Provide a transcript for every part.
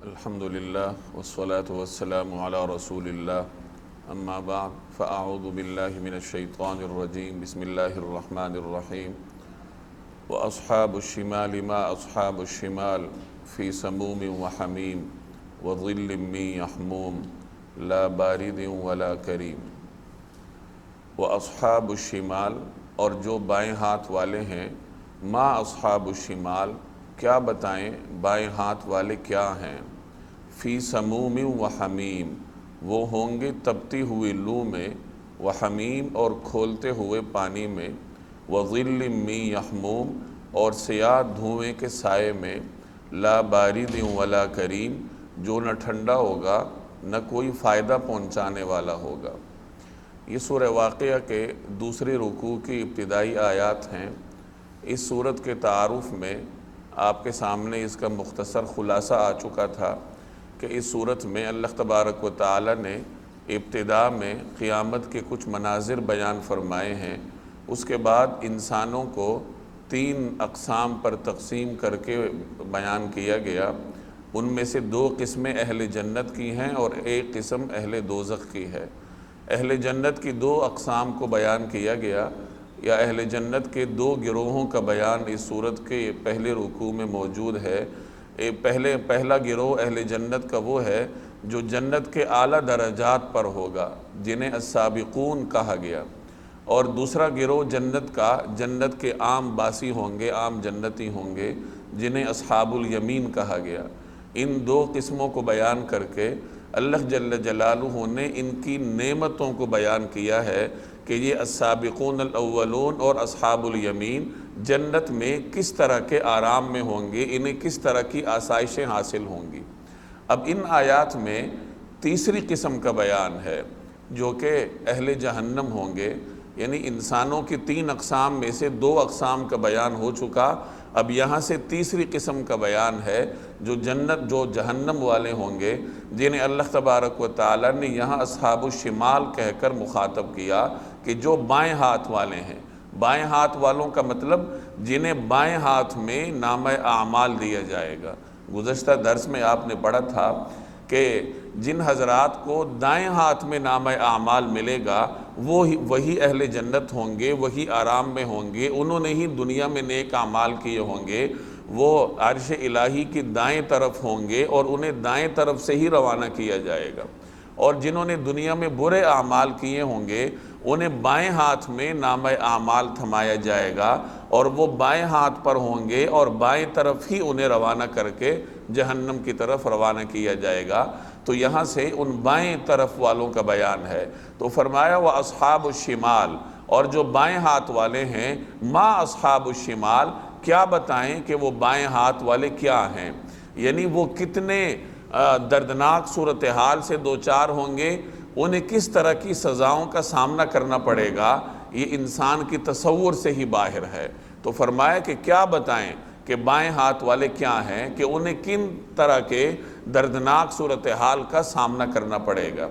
الحمد للہ والصلاة والسلام علی رسول اللہ اما بعد فاعوذ باللہ من الشیطان الرجیم بسم اللہ الرحمن الرحیم واصحاب الشمال ما اصحاب الشمال فی سموم وحمیم وظل من یحموم لا بارد ولا کریم۔ واصحاب الشمال، اور جو بائیں ہاتھ والے ہیں، ما اصحاب الشمال، کیا بتائیں بائیں ہاتھ والے کیا ہیں، فی سموم و حمیم، وہ ہوں گے تپتی ہوئی لو میں، وحمیم، اور کھولتے ہوئے پانی میں، وظل من یحموم، اور سیاہ دھوئیں کے سائے میں، لا بارد ولا کریم، جو نہ ٹھنڈا ہوگا نہ کوئی فائدہ پہنچانے والا ہوگا۔ یہ سورہ واقعہ کے دوسری رکوع کی ابتدائی آیات ہیں۔ اس سورت کے تعارف میں آپ کے سامنے اس کا مختصر خلاصہ آ چکا تھا کہ اس سورت میں اللہ تبارک و تعالی نے ابتدا میں قیامت کے کچھ مناظر بیان فرمائے ہیں۔ اس کے بعد انسانوں کو 3 اقسام پر تقسیم کر کے بیان کیا گیا۔ ان میں سے 2 قسمیں اہل جنت کی ہیں اور 1 قسم اہل دوزخ کی ہے۔ اہل جنت کی 2 اقسام کو بیان کیا گیا، یا اہل جنت کے 2 گروہوں کا بیان اس سورت کے پہلے رکوع میں موجود ہے۔ پہلا گروہ اہل جنت کا وہ ہے جو جنت کے اعلیٰ درجات پر ہوگا، جنہیں السابقون کہا گیا، اور دوسرا گروہ جنت کے عام باسی ہوں گے، عام جنتی ہوں گے، جنہیں اصحاب الیمین کہا گیا۔ ان 2 قسموں کو بیان کر کے اللہ جل جلالہ نے ان کی نعمتوں کو بیان کیا ہے کہ یہ السابقون الاولون اور اصحاب الیمین جنت میں کس طرح کے آرام میں ہوں گے، انہیں کس طرح کی آسائشیں حاصل ہوں گی۔ اب ان آیات میں تیسری قسم کا بیان ہے جو کہ اہل جہنم ہوں گے، یعنی انسانوں کی 3 اقسام میں سے 2 اقسام کا بیان ہو چکا۔ اب یہاں سے تیسری قسم کا بیان ہے جو جہنم والے ہوں گے، جنہیں اللہ تبارک و تعالی نے یہاں اصحاب الشمال کہہ کر مخاطب کیا کہ جو بائیں ہاتھ والے ہیں۔ بائیں ہاتھ والوں کا مطلب جنہیں بائیں ہاتھ میں نامہ اعمال دیا جائے گا۔ گزشتہ درس میں آپ نے پڑھا تھا کہ جن حضرات کو دائیں ہاتھ میں نامہ اعمال ملے گا وہی اہل جنت ہوں گے، وہی آرام میں ہوں گے، انہوں نے ہی دنیا میں نیک اعمال کیے ہوں گے، وہ عرش الہی کی دائیں طرف ہوں گے اور انہیں دائیں طرف سے ہی روانہ کیا جائے گا۔ اور جنہوں نے دنیا میں برے اعمال کیے ہوں گے انہیں بائیں ہاتھ میں نامہ اعمال تھمایا جائے گا، اور وہ بائیں ہاتھ پر ہوں گے اور بائیں طرف ہی انہیں روانہ کر کے جہنم کی طرف روانہ کیا جائے گا۔ تو یہاں سے ان بائیں طرف والوں کا بیان ہے۔ تو فرمایا وَأَصْحَابُ الشِّمَالِ، اور جو بائیں ہاتھ والے ہیں، ما اصحاب الشمال، کیا بتائیں کہ وہ بائیں ہاتھ والے کیا ہیں، یعنی وہ کتنے دردناک صورتحال سے دوچار ہوں گے، انہیں کس طرح کی سزاؤں کا سامنا کرنا پڑے گا، یہ انسان کی تصور سے ہی باہر ہے۔ تو فرمایا کہ کیا بتائیں کہ بائیں ہاتھ والے کیا ہیں، کہ انہیں کن طرح کے دردناک صورتحال کا سامنا کرنا پڑے گا،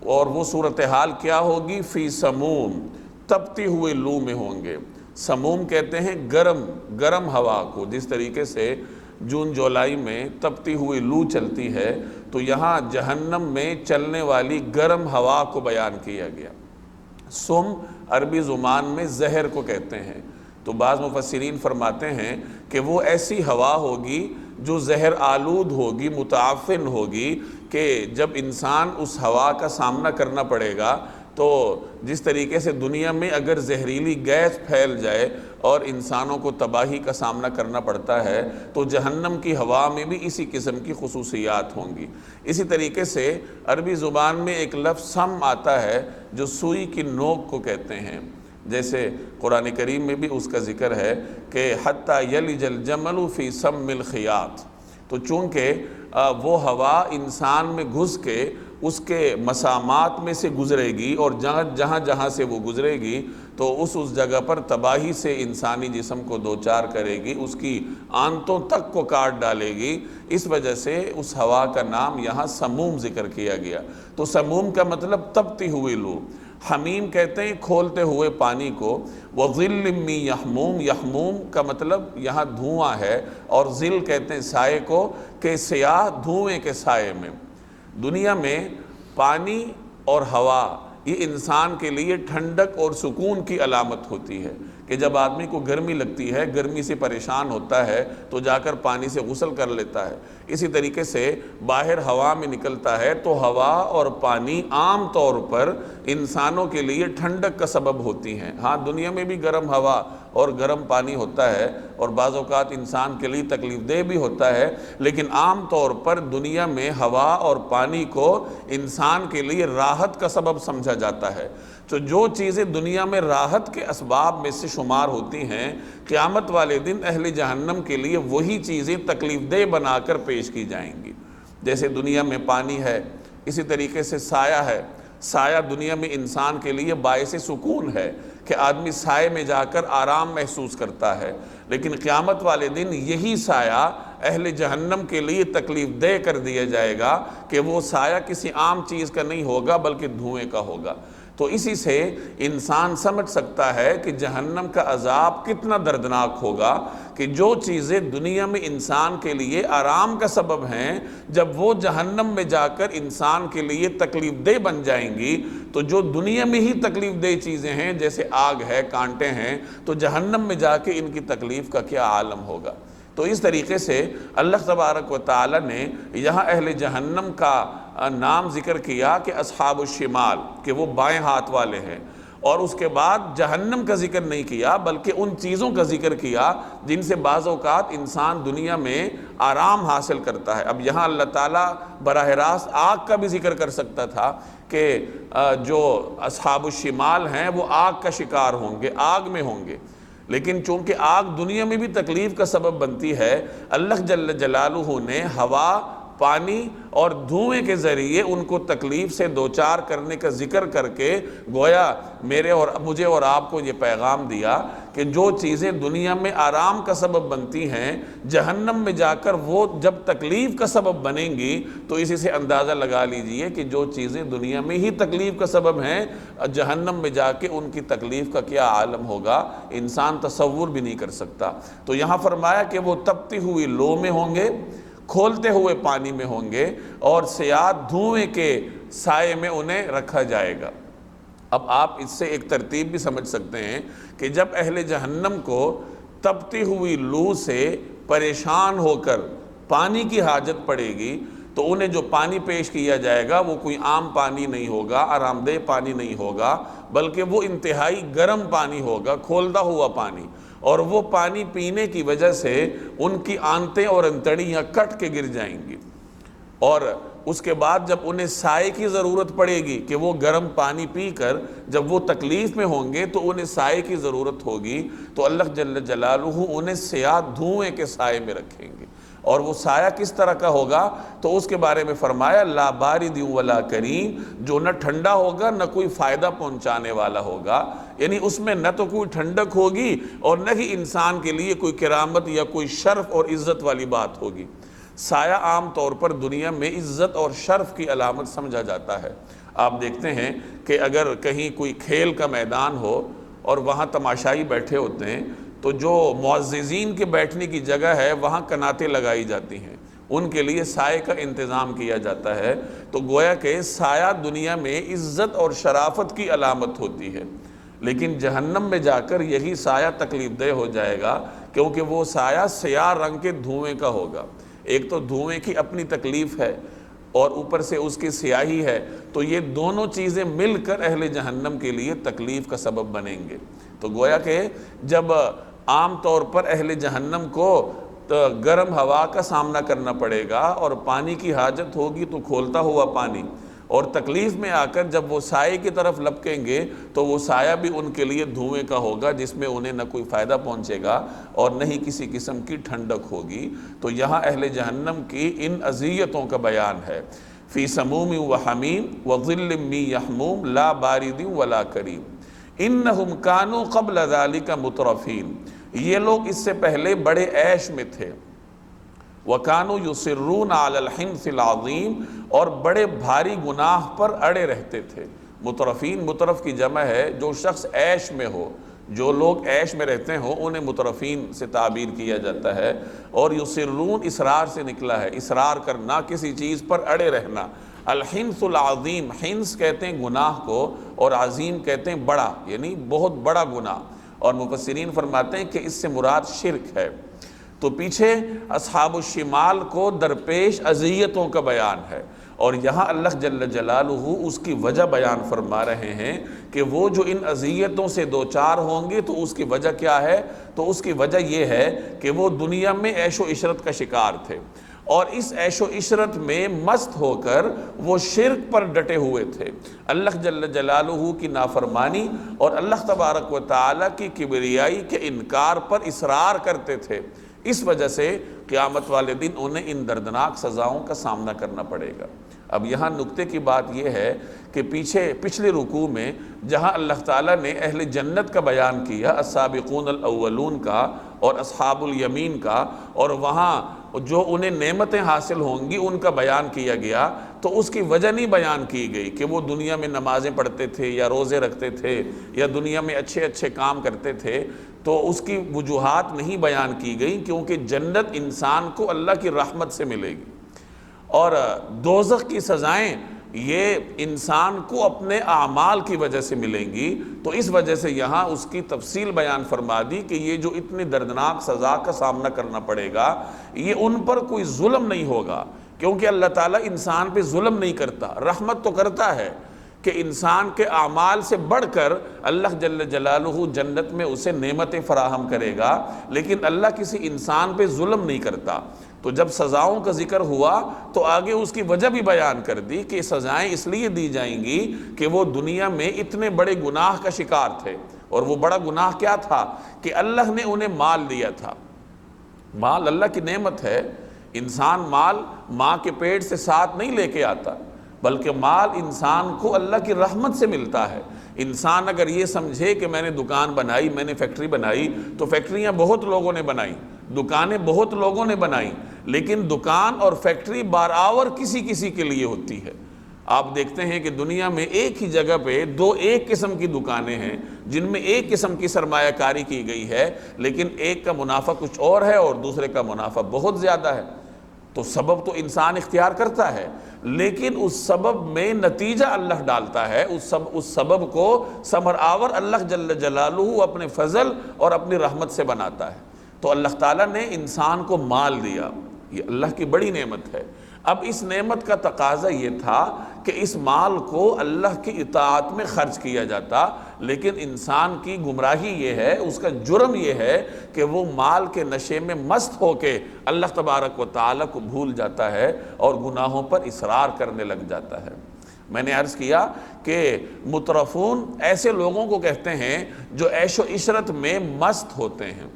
اور وہ صورتحال کیا ہوگی، فی سموم، تپتی ہوئے لو میں ہوں گے۔ سموم کہتے ہیں گرم ہوا کو، جس طریقے سے جون جولائی میں تپتی ہوئی لو چلتی ہے، تو یہاں جہنم میں چلنے والی گرم ہوا کو بیان کیا گیا۔ سم عربی زبان میں زہر کو کہتے ہیں، تو بعض مفسرین فرماتے ہیں کہ وہ ایسی ہوا ہوگی جو زہر آلود ہوگی، متعفن ہوگی، کہ جب انسان اس ہوا کا سامنا کرنا پڑے گا تو جس طریقے سے دنیا میں اگر زہریلی گیس پھیل جائے اور انسانوں کو تباہی کا سامنا کرنا پڑتا ہے، تو جہنم کی ہوا میں بھی اسی قسم کی خصوصیات ہوں گی۔ اسی طریقے سے عربی زبان میں ایک لفظ سم آتا ہے جو سوئی کی نوک کو کہتے ہیں، جیسے قرآن کریم میں بھی اس کا ذکر ہے کہ حتیٰ یلج الجمل فی سم الخیاط، تو چونکہ وہ ہوا انسان میں گھس کے اس کے مسامات میں سے گزرے گی، اور جہاں سے وہ گزرے گی تو اس جگہ پر تباہی سے انسانی جسم کو دوچار کرے گی، اس کی آنتوں تک کو کاٹ ڈالے گی۔ اس وجہ سے اس ہوا کا نام یہاں سموم ذکر کیا گیا۔ تو سموم کا مطلب تپتی ہوئی لو۔ حمیم کہتے ہیں کھولتے ہوئے پانی کو۔ وَظِلٍّ مِّن یحموم، یحموم کا مطلب یہاں دھواں ہے، اور ظل کہتے ہیں سائے کو، کہ سیاہ دھوئیں کے سائے میں۔ دنیا میں پانی اور ہوا یہ انسان کے لیے ٹھنڈک اور سکون کی علامت ہوتی ہے، کہ جب آدمی کو گرمی لگتی ہے، گرمی سے پریشان ہوتا ہے تو جا کر پانی سے غسل کر لیتا ہے۔ اسی طریقے سے باہر ہوا میں نکلتا ہے تو ہوا اور پانی عام طور پر انسانوں کے لیے ٹھنڈک کا سبب ہوتی ہیں۔ ہاں دنیا میں بھی گرم ہوا اور گرم پانی ہوتا ہے، اور بعض اوقات انسان کے لیے تکلیف دہ بھی ہوتا ہے، لیکن عام طور پر دنیا میں ہوا اور پانی کو انسان کے لیے راحت کا سبب سمجھا جاتا ہے۔ تو جو چیزیں دنیا میں راحت کے اسباب میں سے شمار ہوتی ہیں، قیامت والے دن اہل جہنم کے لیے وہی چیزیں تکلیف دہ بنا کر پیش کی جائیں گی۔ جیسے دنیا میں پانی ہے، اسی طریقے سے سایہ ہے۔ سایہ دنیا میں انسان کے لیے باعث سکون ہے کہ آدمی سائے میں جا کر آرام محسوس کرتا ہے، لیکن قیامت والے دن یہی سایہ اہل جہنم کے لیے تکلیف دہ کر دیا جائے گا کہ وہ سایہ کسی عام چیز کا نہیں ہوگا بلکہ دھوئیں کا ہوگا۔ تو اسی سے انسان سمجھ سکتا ہے کہ جہنم کا عذاب کتنا دردناک ہوگا، کہ جو چیزیں دنیا میں انسان کے لیے آرام کا سبب ہیں، جب وہ جہنم میں جا کر انسان کے لیے تکلیف دہ بن جائیں گی، تو جو دنیا میں ہی تکلیف دہ چیزیں ہیں جیسے آگ ہے، کانٹے ہیں، تو جہنم میں جا کے ان کی تکلیف کا کیا عالم ہوگا۔ تو اس طریقے سے اللہ تبارک و تعالی نے یہاں اہل جہنم کا نام ذکر کیا کہ اصحاب الشمال، کہ وہ بائیں ہاتھ والے ہیں، اور اس کے بعد جہنم کا ذکر نہیں کیا بلکہ ان چیزوں کا ذکر کیا جن سے بعض اوقات انسان دنیا میں آرام حاصل کرتا ہے۔ اب یہاں اللہ تعالیٰ براہ راست آگ کا بھی ذکر کر سکتا تھا کہ جو اصحاب الشمال ہیں وہ آگ کا شکار ہوں گے، آگ میں ہوں گے، لیکن چونکہ آگ دنیا میں بھی تکلیف کا سبب بنتی ہے، اللہ جل جلالہ نے ہوا، پانی اور دھوئیں کے ذریعے ان کو تکلیف سے دوچار کرنے کا ذکر کر کے گویا مجھے اور آپ کو یہ پیغام دیا کہ جو چیزیں دنیا میں آرام کا سبب بنتی ہیں، جہنم میں جا کر وہ جب تکلیف کا سبب بنیں گی تو اسی سے اندازہ لگا لیجئے کہ جو چیزیں دنیا میں ہی تکلیف کا سبب ہیں، جہنم میں جا کے ان کی تکلیف کا کیا عالم ہوگا، انسان تصور بھی نہیں کر سکتا۔ تو یہاں فرمایا کہ وہ تپتی ہوئی لو میں ہوں گے، کھولتے ہوئے پانی میں ہوں گے، اور سیاہ دھوئیں کے سائے میں انہیں رکھا جائے گا۔ اب آپ اس سے ایک ترتیب بھی سمجھ سکتے ہیں کہ جب اہل جہنم کو تپتی ہوئی لو سے پریشان ہو کر پانی کی حاجت پڑے گی تو انہیں جو پانی پیش کیا جائے گا وہ کوئی عام پانی نہیں ہوگا، آرام دہ پانی نہیں ہوگا، بلکہ وہ انتہائی گرم پانی ہوگا، کھولتا ہوا پانی، اور وہ پانی پینے کی وجہ سے ان کی آنتیں اور انتڑیاں کٹ کے گر جائیں گی، اور اس کے بعد جب انہیں سائے کی ضرورت پڑے گی کہ وہ گرم پانی پی کر جب وہ تکلیف میں ہوں گے تو انہیں سائے کی ضرورت ہوگی، تو اللہ جل جلالہ انہیں سیاہ دھوئیں کے سائے میں رکھیں گے۔ اور وہ سایہ کس طرح کا ہوگا تو اس کے بارے میں فرمایا لا بارد ولا کریم، جو نہ ٹھنڈا ہوگا نہ کوئی فائدہ پہنچانے والا ہوگا، یعنی اس میں نہ تو کوئی ٹھنڈک ہوگی اور نہ ہی انسان کے لیے کوئی کرامت یا کوئی شرف اور عزت والی بات ہوگی۔ سایہ عام طور پر دنیا میں عزت اور شرف کی علامت سمجھا جاتا ہے۔ آپ دیکھتے ہیں کہ اگر کہیں کوئی کھیل کا میدان ہو اور وہاں تماشائی بیٹھے ہوتے ہیں تو جو معززین کے بیٹھنے کی جگہ ہے وہاں کناتیں لگائی جاتی ہیں، ان کے لیے سائے کا انتظام کیا جاتا ہے۔ تو گویا کہ سایہ دنیا میں عزت اور شرافت کی علامت ہوتی ہے، لیکن جہنم میں جا کر یہی سایہ تکلیف دہ ہو جائے گا، کیونکہ وہ سایہ سیاہ رنگ کے دھوئیں کا ہوگا۔ ایک تو دھوئیں کی اپنی تکلیف ہے اور اوپر سے اس کی سیاہی ہے، تو یہ دونوں چیزیں مل کر اہل جہنم کے لیے تکلیف کا سبب بنیں گے۔ تو گویا کہ جب عام طور پر اہل جہنم کو گرم ہوا کا سامنا کرنا پڑے گا اور پانی کی حاجت ہوگی تو کھولتا ہوا پانی، اور تکلیف میں آ کر جب وہ سائے کی طرف لپکیں گے تو وہ سایہ بھی ان کے لیے دھوئیں کا ہوگا، جس میں انہیں نہ کوئی فائدہ پہنچے گا اور نہ ہی کسی قسم کی ٹھنڈک ہوگی۔ تو یہاں اہل جہنم کی ان اذیتوں کا بیان ہے، فی سموم و حمیم وظل من یحموم لا بارد ولا کریم انہم کانوا قبل ذلک مترفین، یہ لوگ اس سے پہلے بڑے عیش میں تھے، وَكَانُوا يُصِرُّونَ عَلَى الْحِنْثِ الْعَظِيمِ، اور بڑے بھاری گناہ پر اڑے رہتے تھے۔ مترفین مترف کی جمع ہے جو شخص عیش میں ہو، جو لوگ عیش میں رہتے ہوں انہیں مترفین سے تعبیر کیا جاتا ہے۔ اور یسرون اصرار سے نکلا ہے، اصرار کرنا، کسی چیز پر اڑے رہنا۔ الحنث العظیم، حنث کہتے ہیں گناہ کو اور عظیم کہتے ہیں بڑا، یعنی بہت بڑا گناہ، اور مفسرین فرماتے ہیں کہ اس سے مراد شرک ہے۔ تو پیچھے اصحاب الشمال کو درپیش اذیتوں کا بیان ہے، اور یہاں اللہ جل جلالہ اس کی وجہ بیان فرما رہے ہیں کہ وہ جو ان اذیتوں سے دوچار ہوں گے تو اس کی وجہ کیا ہے؟ تو اس کی وجہ یہ ہے کہ وہ دنیا میں عیش و عشرت کا شکار تھے، اور اس عیش و عشرت میں مست ہو کر وہ شرک پر ڈٹے ہوئے تھے، اللہ جل جلالہ کی نافرمانی اور اللہ تبارک و تعالی کی کبریائی کے انکار پر اصرار کرتے تھے۔ اس وجہ سے قیامت والے دن انہیں ان دردناک سزاؤں کا سامنا کرنا پڑے گا۔ اب یہاں نکتے کی بات یہ ہے کہ پچھلے رکوع میں جہاں اللہ تعالیٰ نے اہل جنت کا بیان کیا، السابقون الاولون کا اور اصحاب الیمین کا، اور وہاں جو انہیں نعمتیں حاصل ہوں گی ان کا بیان کیا گیا، تو اس کی وجہ نہیں بیان کی گئی کہ وہ دنیا میں نمازیں پڑھتے تھے یا روزے رکھتے تھے یا دنیا میں اچھے اچھے کام کرتے تھے، تو اس کی وجوہات نہیں بیان کی گئی، کیونکہ جنت انسان کو اللہ کی رحمت سے ملے گی، اور دوزخ کی سزائیں یہ انسان کو اپنے اعمال کی وجہ سے ملیں گی۔ تو اس وجہ سے یہاں اس کی تفصیل بیان فرما دی کہ یہ جو اتنی دردناک سزا کا سامنا کرنا پڑے گا، یہ ان پر کوئی ظلم نہیں ہوگا، کیونکہ اللہ تعالیٰ انسان پہ ظلم نہیں کرتا، رحمت تو کرتا ہے کہ انسان کے اعمال سے بڑھ کر اللہ جل جلالہ جنت میں اسے نعمتیں فراہم کرے گا، لیکن اللہ کسی انسان پہ ظلم نہیں کرتا۔ تو جب سزاؤں کا ذکر ہوا تو آگے اس کی وجہ بھی بیان کر دی کہ سزائیں اس لیے دی جائیں گی کہ وہ دنیا میں اتنے بڑے گناہ کا شکار تھے، اور وہ بڑا گناہ کیا تھا کہ اللہ نے انہیں مال دیا تھا۔ مال اللہ کی نعمت ہے، انسان مال ماں کے پیٹ سے ساتھ نہیں لے کے آتا، بلکہ مال انسان کو اللہ کی رحمت سے ملتا ہے۔ انسان اگر یہ سمجھے کہ میں نے دکان بنائی، میں نے فیکٹری بنائی، تو فیکٹریاں بہت لوگوں نے بنائی، دکانیں بہت لوگوں نے بنائی، لیکن دکان اور فیکٹری بارآور کسی کسی کے لیے ہوتی ہے۔ آپ دیکھتے ہیں کہ دنیا میں ایک ہی جگہ پہ ایک قسم کی دکانیں ہیں جن میں ایک قسم کی سرمایہ کاری کی گئی ہے، لیکن ایک کا منافع کچھ اور ہے اور دوسرے کا منافع بہت زیادہ ہے۔ تو سبب تو انسان اختیار کرتا ہے، لیکن اس سبب میں نتیجہ اللہ ڈالتا ہے، اس سبب کو ثمر آور اللہ جل جلالہ اپنے فضل اور اپنی رحمت سے بناتا ہے۔ تو اللہ تعالیٰ نے انسان کو مال دیا، یہ اللہ کی بڑی نعمت ہے۔ اب اس نعمت کا تقاضا یہ تھا کہ اس مال کو اللہ کی اطاعت میں خرچ کیا جاتا، لیکن انسان کی گمراہی یہ ہے، اس کا جرم یہ ہے کہ وہ مال کے نشے میں مست ہو کے اللہ تبارک و تعالیٰ کو بھول جاتا ہے اور گناہوں پر اصرار کرنے لگ جاتا ہے۔ میں نے عرض کیا کہ مترفون ایسے لوگوں کو کہتے ہیں جو عیش و عشرت میں مست ہوتے ہیں۔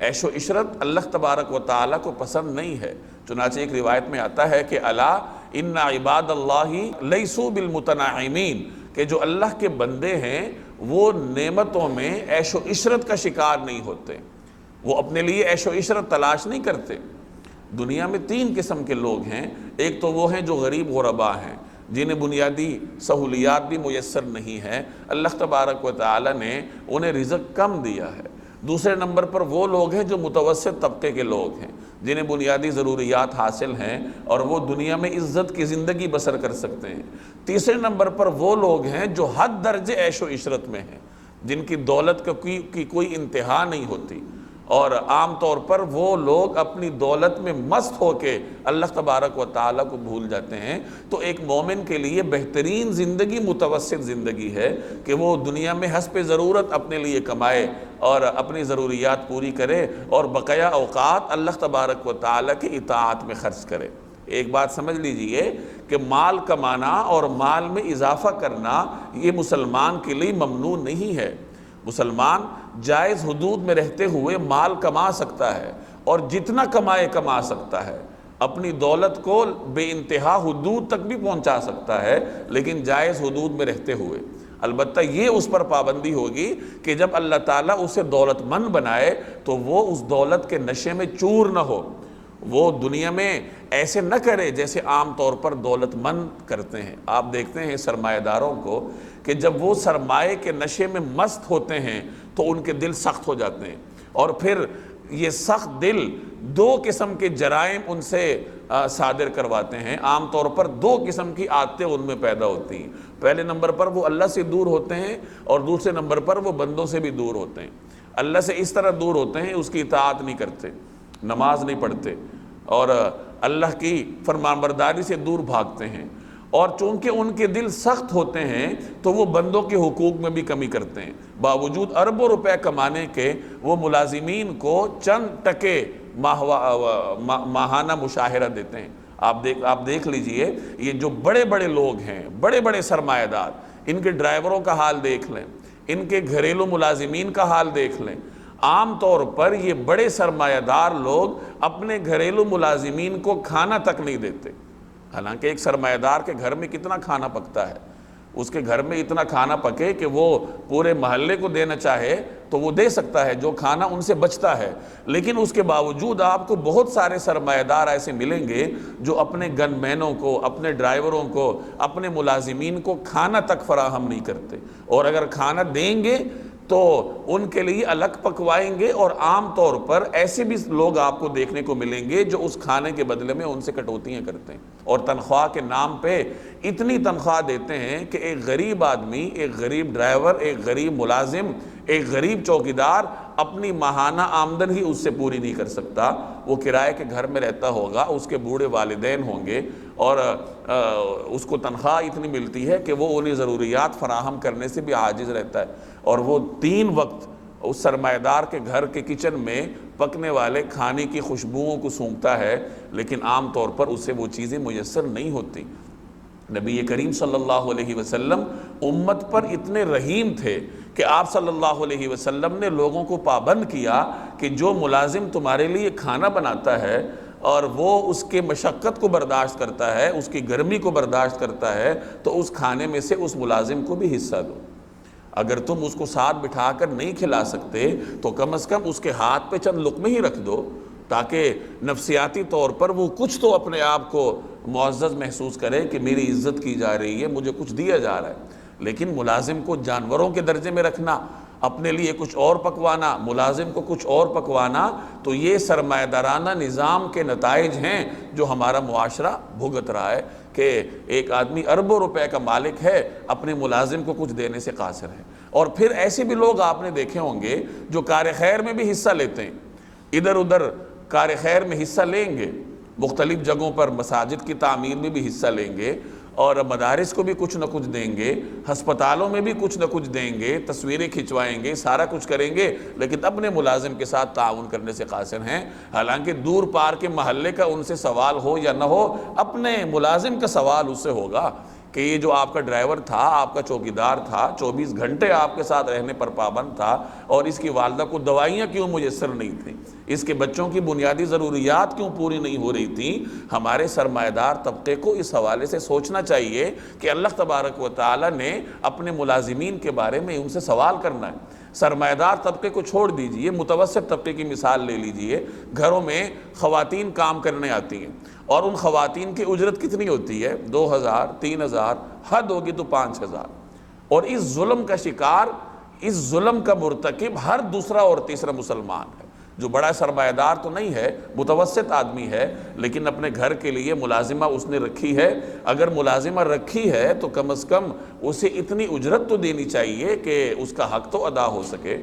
عیش و عشرت اللہ تبارک و تعالیٰ کو پسند نہیں ہے، چنانچہ ایک روایت میں آتا ہے کہ الا ان عباد اللہ لیسوا بالمتنعمین، کہ جو اللہ کے بندے ہیں وہ نعمتوں میں عیش و عشرت کا شکار نہیں ہوتے، وہ اپنے لیے عیش و عشرت تلاش نہیں کرتے۔ دنیا میں تین قسم کے لوگ ہیں، ایک تو وہ ہیں جو غریب غربا ہیں، جنہیں بنیادی سہولیات بھی میسر نہیں ہے، اللہ تبارک و تعالیٰ نے انہیں رزق کم دیا ہے۔ دوسرے نمبر پر وہ لوگ ہیں جو متوسط طبقے کے لوگ ہیں، جنہیں بنیادی ضروریات حاصل ہیں اور وہ دنیا میں عزت کی زندگی بسر کر سکتے ہیں۔ تیسرے نمبر پر وہ لوگ ہیں جو حد درجے عیش و عشرت میں ہیں، جن کی دولت کی کوئی انتہا نہیں ہوتی، اور عام طور پر وہ لوگ اپنی دولت میں مست ہو کے اللہ تبارک و تعالیٰ کو بھول جاتے ہیں۔ تو ایک مومن کے لیے بہترین زندگی متوسط زندگی ہے کہ وہ دنیا میں حسب ضرورت اپنے لیے کمائے اور اپنی ضروریات پوری کرے اور بقیہ اوقات اللہ تبارک و تعالیٰ کی اطاعت میں خرچ کرے۔ ایک بات سمجھ لیجئے کہ مال کمانا اور مال میں اضافہ کرنا یہ مسلمان کے لیے ممنوع نہیں ہے۔ مسلمان جائز حدود میں رہتے ہوئے مال کما سکتا ہے، اور جتنا کمائے کما سکتا ہے، اپنی دولت کو بے انتہا حدود تک بھی پہنچا سکتا ہے، لیکن جائز حدود میں رہتے ہوئے۔ البتہ یہ اس پر پابندی ہوگی کہ جب اللہ تعالیٰ اسے دولت مند بنائے تو وہ اس دولت کے نشے میں چور نہ ہو، وہ دنیا میں ایسے نہ کرے جیسے عام طور پر دولت مند کرتے ہیں۔ آپ دیکھتے ہیں سرمایہ داروں کو کہ جب وہ سرمایے کے نشے میں مست ہوتے ہیں تو ان کے دل سخت ہو جاتے ہیں، اور پھر یہ سخت دل دو قسم کے جرائم ان سے صادر کرواتے ہیں۔ عام طور پر دو قسم کی عادتیں ان میں پیدا ہوتی ہیں۔ پہلے نمبر پر وہ اللہ سے دور ہوتے ہیں، اور دوسرے نمبر پر وہ بندوں سے بھی دور ہوتے ہیں۔ اللہ سے اس طرح دور ہوتے ہیں، اس کی اطاعت نہیں کرتے، نماز نہیں پڑھتے، اور اللہ کی فرمانبرداری سے دور بھاگتے ہیں، اور چونکہ ان کے دل سخت ہوتے ہیں تو وہ بندوں کے حقوق میں بھی کمی کرتے ہیں۔ باوجود اربوں روپے کمانے کے وہ ملازمین کو چند ٹکے ماہانہ مشاہرہ دیتے ہیں۔ آپ دیکھ لیجئے، یہ جو بڑے بڑے لوگ ہیں، بڑے بڑے سرمایہ دار، ان کے ڈرائیوروں کا حال دیکھ لیں، ان کے گھریلو ملازمین کا حال دیکھ لیں۔ عام طور پر یہ بڑے سرمایہ دار لوگ اپنے گھریلو ملازمین کو کھانا تک نہیں دیتے، حالانکہ ایک سرمایہ دار کے گھر میں کتنا کھانا پکتا ہے، اس کے گھر میں اتنا کھانا پکے کہ وہ پورے محلے کو دینا چاہے تو وہ دے سکتا ہے، جو کھانا ان سے بچتا ہے۔ لیکن اس کے باوجود آپ کو بہت سارے سرمایہ دار ایسے ملیں گے جو اپنے گن مینوں کو، اپنے ڈرائیوروں کو، اپنے ملازمین کو کھانا تک فراہم نہیں کرتے، اور اگر کھانا دیں گے تو ان کے لیے الگ پکوائیں گے، اور عام طور پر ایسے بھی لوگ آپ کو دیکھنے کو ملیں گے جو اس کھانے کے بدلے میں ان سے کٹوتیاں کرتے ہیں، اور تنخواہ کے نام پہ اتنی تنخواہ دیتے ہیں کہ ایک غریب آدمی، ایک غریب ڈرائیور، ایک غریب ملازم، ایک غریب چوکیدار اپنی ماہانہ آمدن ہی اس سے پوری نہیں کر سکتا۔ وہ کرائے کے گھر میں رہتا ہوگا، اس کے بوڑھے والدین ہوں گے، اور اس کو تنخواہ اتنی ملتی ہے کہ وہ انہیں ضروریات فراہم کرنے سے بھی عاجز رہتا ہے، اور وہ 3 وقت اس سرمایہ دار کے گھر کے کچن میں پکنے والے کھانے کی خوشبوؤں کو سونگھتا ہے، لیکن عام طور پر اسے وہ چیزیں میسر نہیں ہوتی۔ نبی کریم صلی اللہ علیہ وسلم امت پر اتنے رحیم تھے کہ آپ صلی اللہ علیہ وسلم نے لوگوں کو پابند کیا کہ جو ملازم تمہارے لیے کھانا بناتا ہے اور وہ اس کے مشقت کو برداشت کرتا ہے، اس کی گرمی کو برداشت کرتا ہے، تو اس کھانے میں سے اس ملازم کو بھی حصہ دو۔ اگر تم اس کو ساتھ بٹھا کر نہیں کھلا سکتے تو کم از کم اس کے ہاتھ پہ چند لقمے ہی رکھ دو، تاکہ نفسیاتی طور پر وہ کچھ تو اپنے آپ کو معزز محسوس کرے کہ میری عزت کی جا رہی ہے، مجھے کچھ دیا جا رہا ہے۔ لیکن ملازم کو جانوروں کے درجے میں رکھنا، اپنے لیے کچھ اور پکوانا، ملازم کو کچھ اور پکوانا، تو یہ سرمایہ دارانہ نظام کے نتائج ہیں جو ہمارا معاشرہ بھگت رہا ہے، کہ ایک آدمی اربوں روپے کا مالک ہے، اپنے ملازم کو کچھ دینے سے قاصر ہے۔ اور پھر ایسے بھی لوگ آپ نے دیکھے ہوں گے جو کار خیر میں بھی حصہ لیتے ہیں، ادھر ادھر کار خیر میں حصہ لیں گے، مختلف جگہوں پر مساجد کی تعمیر میں بھی حصہ لیں گے، اور مدارس کو بھی کچھ نہ کچھ دیں گے، ہسپتالوں میں بھی کچھ نہ کچھ دیں گے، تصویریں کھنچوائیں گے، سارا کچھ کریں گے، لیکن اپنے ملازم کے ساتھ تعاون کرنے سے قاصر ہیں۔ حالانکہ دور پار کے محلے کا ان سے سوال ہو یا نہ ہو، اپنے ملازم کا سوال اس سے ہوگا کہ یہ جو آپ کا ڈرائیور تھا، آپ کا چوکیدار تھا، 24 گھنٹے آپ کے ساتھ رہنے پر پابند تھا، اور اس کی والدہ کو دوائیاں کیوں میسر نہیں تھیں، اس کے بچوں کی بنیادی ضروریات کیوں پوری نہیں ہو رہی تھیں۔ ہمارے سرمایہ دار طبقے کو اس حوالے سے سوچنا چاہیے کہ اللہ تبارک و تعالیٰ نے اپنے ملازمین کے بارے میں ان سے سوال کرنا ہے۔ سرمایہ دار طبقے کو چھوڑ دیجئے، متوسط طبقے کی مثال لے لیجئے۔ گھروں میں خواتین کام کرنے آتی ہیں، اور ان خواتین کی اجرت کتنی ہوتی ہے؟ 2000، 3000، حد ہوگی تو 5000، اور اس ظلم کا شکار، اس ظلم کا مرتکب ہر دوسرا اور تیسرا مسلمان ہے، جو بڑا سرمایہ دار تو نہیں ہے، متوسط آدمی ہے، لیکن اپنے گھر کے لیے ملازمہ اس نے رکھی ہے۔ اگر ملازمہ رکھی ہے تو کم از کم اسے اتنی اجرت تو دینی چاہیے کہ اس کا حق تو ادا ہو سکے۔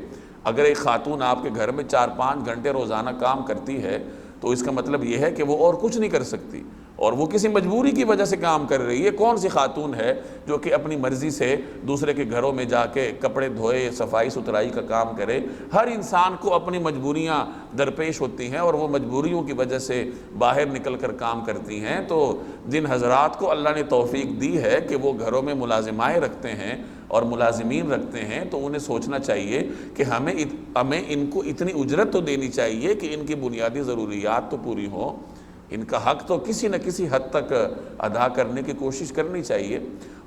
اگر ایک خاتون آپ کے گھر میں 4-5 گھنٹے روزانہ کام کرتی ہے تو اس کا مطلب یہ ہے کہ وہ اور کچھ نہیں کر سکتی، اور وہ کسی مجبوری کی وجہ سے کام کر رہی ہے۔ کون سی خاتون ہے جو کہ اپنی مرضی سے دوسرے کے گھروں میں جا کے کپڑے دھوئے، صفائی ستھرائی کا کام کرے؟ ہر انسان کو اپنی مجبوریاں درپیش ہوتی ہیں، اور وہ مجبوریوں کی وجہ سے باہر نکل کر کام کرتی ہیں۔ تو جن حضرات کو اللہ نے توفیق دی ہے کہ وہ گھروں میں ملازمائیں رکھتے ہیں اور ملازمین رکھتے ہیں، تو انہیں سوچنا چاہیے کہ ہمیں ان کو اتنی اجرت تو دینی چاہیے کہ ان کی بنیادی ضروریات تو پوری ہوں، ان کا حق تو کسی نہ کسی حد تک ادا کرنے کی کوشش کرنی چاہیے۔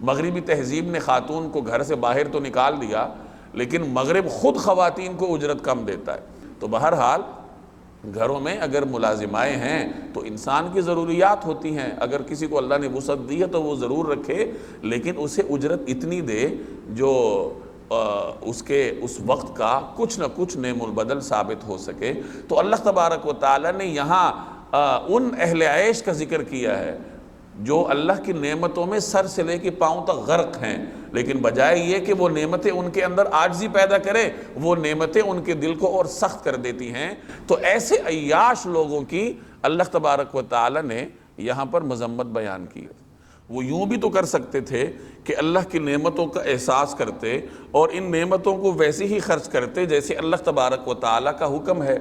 مغربی تہذیب نے خاتون کو گھر سے باہر تو نکال دیا، لیکن مغرب خود خواتین کو اجرت کم دیتا ہے۔ تو بہرحال گھروں میں اگر ملازمائیں ہیں تو انسان کی ضروریات ہوتی ہیں، اگر کسی کو اللہ نے وسعت دی ہے تو وہ ضرور رکھے، لیکن اسے اجرت اتنی دے جو اس وقت کا کچھ نہ کچھ نعم البدل ثابت ہو سکے۔ تو اللہ تبارک و تعالی نے یہاں ان اہل عیش کا ذکر کیا ہے جو اللہ کی نعمتوں میں سر سے لے کے پاؤں تک غرق ہیں، لیکن بجائے یہ کہ وہ نعمتیں ان کے اندر عاجزی پیدا کرے، وہ نعمتیں ان کے دل کو اور سخت کر دیتی ہیں۔ تو ایسے عیاش لوگوں کی اللہ تبارک و تعالی نے یہاں پر مذمت بیان کی ہے۔ وہ یوں بھی تو کر سکتے تھے کہ اللہ کی نعمتوں کا احساس کرتے اور ان نعمتوں کو ویسے ہی خرچ کرتے جیسے اللہ تبارک و تعالی کا حکم ہے۔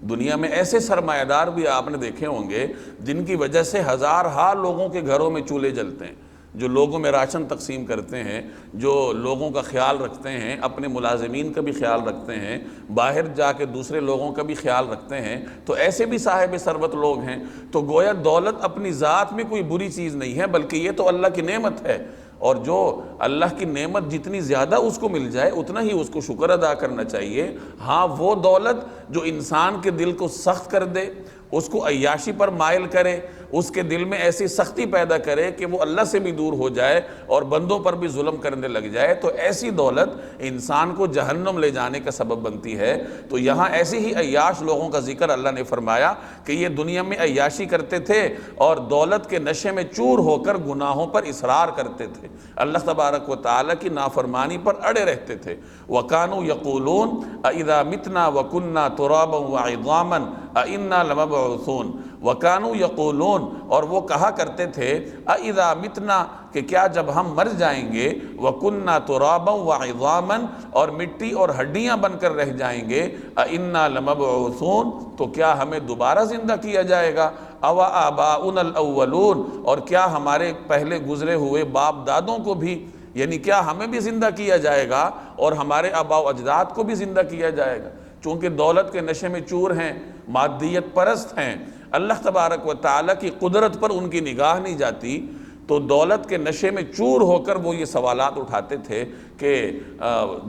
دنیا میں ایسے سرمایہ دار بھی آپ نے دیکھے ہوں گے جن کی وجہ سے ہزارہا لوگوں کے گھروں میں چولہے جلتے ہیں، جو لوگوں میں راشن تقسیم کرتے ہیں، جو لوگوں کا خیال رکھتے ہیں، اپنے ملازمین کا بھی خیال رکھتے ہیں، باہر جا کے دوسرے لوگوں کا بھی خیال رکھتے ہیں، تو ایسے بھی صاحب ثروت لوگ ہیں۔ تو گویا دولت اپنی ذات میں کوئی بری چیز نہیں ہے، بلکہ یہ تو اللہ کی نعمت ہے، اور جو اللہ کی نعمت جتنی زیادہ اس کو مل جائے اتنا ہی اس کو شکر ادا کرنا چاہیے۔ ہاں وہ دولت جو انسان کے دل کو سخت کر دے، اس کو عیاشی پر مائل کرے، اس کے دل میں ایسی سختی پیدا کرے کہ وہ اللہ سے بھی دور ہو جائے اور بندوں پر بھی ظلم کرنے لگ جائے، تو ایسی دولت انسان کو جہنم لے جانے کا سبب بنتی ہے۔ تو یہاں ایسے ہی عیاش لوگوں کا ذکر اللہ نے فرمایا کہ یہ دنیا میں عیاشی کرتے تھے اور دولت کے نشے میں چور ہو کر گناہوں پر اصرار کرتے تھے، اللہ تبارک و تعالی کی نافرمانی پر اڑے رہتے تھے۔ وَكَانُوا يَقُولُونَ أَإِذَا مِتْنَا وَكُنَّا تُرَابًا وَعِظَامًا أَإِنَّا لَمَبْعُوثُونَ۔ وَكَانُوا يَقُولُونَ، اور وہ کہا کرتے تھے، أَإِذَا مِتْنَا، کہ کیا جب ہم مر جائیں گے، وَكُنَّا تُرَابًا وَعِظَامًا، اور مٹی اور ہڈیاں بن کر رہ جائیں گے، أَإِنَّا لَمَبْعُوثُونَ، تو کیا ہمیں دوبارہ زندہ کیا جائے گا، أَوَآبَاؤُنَا الْأَوَّلُونَ، اور کیا ہمارے پہلے گزرے ہوئے باپ دادوں کو بھی، یعنی کیا ہمیں بھی زندہ کیا جائے گا اور ہمارے آباء و اجداد کو بھی زندہ کیا جائے گا؟ چونکہ دولت کے نشے میں چور ہیں، مادیت پرست ہیں، اللہ تبارک و تعالیٰ کی قدرت پر ان کی نگاہ نہیں جاتی، تو دولت کے نشے میں چور ہو کر وہ یہ سوالات اٹھاتے تھے کہ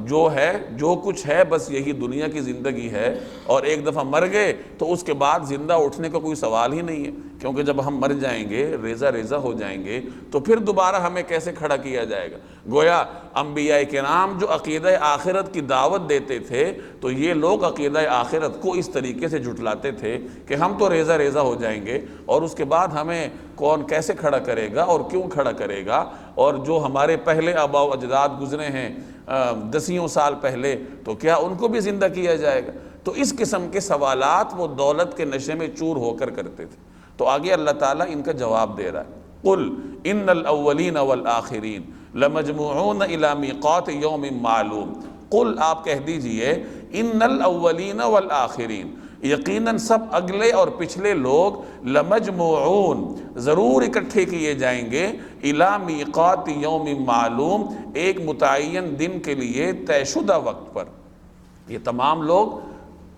جو کچھ ہے بس یہی دنیا کی زندگی ہے، اور ایک دفعہ مر گئے تو اس کے بعد زندہ اٹھنے کا کوئی سوال ہی نہیں ہے، کیونکہ جب ہم مر جائیں گے، ریزہ ریزہ ہو جائیں گے، تو پھر دوبارہ ہمیں کیسے کھڑا کیا جائے گا؟ گویا انبیاء کرام جو عقیدہ آخرت کی دعوت دیتے تھے، تو یہ لوگ عقیدہ آخرت کو اس طریقے سے جھٹلاتے تھے کہ ہم تو ریزہ ریزہ ہو جائیں گے، اور اس کے بعد ہمیں کون کیسے کھڑا کرے گا اور کیوں کھڑا کرے گا؟ اور جو ہمارے پہلے آباء و اجداد گزرے ہیں دسیوں سال پہلے، تو کیا ان کو بھی زندہ کیا جائے گا؟ تو اس قسم کے سوالات وہ دولت کے نشے میں چور ہو کر کرتے تھے۔ تو آگے اللہ تعالیٰ ان کا جواب دے رہا ہے، قُلْ إِنَّ الْأَوَّلِينَ وَالْآخِرِينَ لَمَجْمُوعُونَ إِلَىٰ مِيقَاتِ يَوْمٍ مَّعْلُومٍ۔ قُلْ، آپ کہہ دیجئے، إِنَّ الْأَوَّلِينَ وَالْآخِرِينَ، یقیناً سب اگلے اور پچھلے لوگ، لمجموعون، ضرور اکٹھے کیے جائیں گے، الی میقات یوم معلوم، ایک متعین دن کے لیے طے شدہ وقت پر۔ یہ تمام لوگ،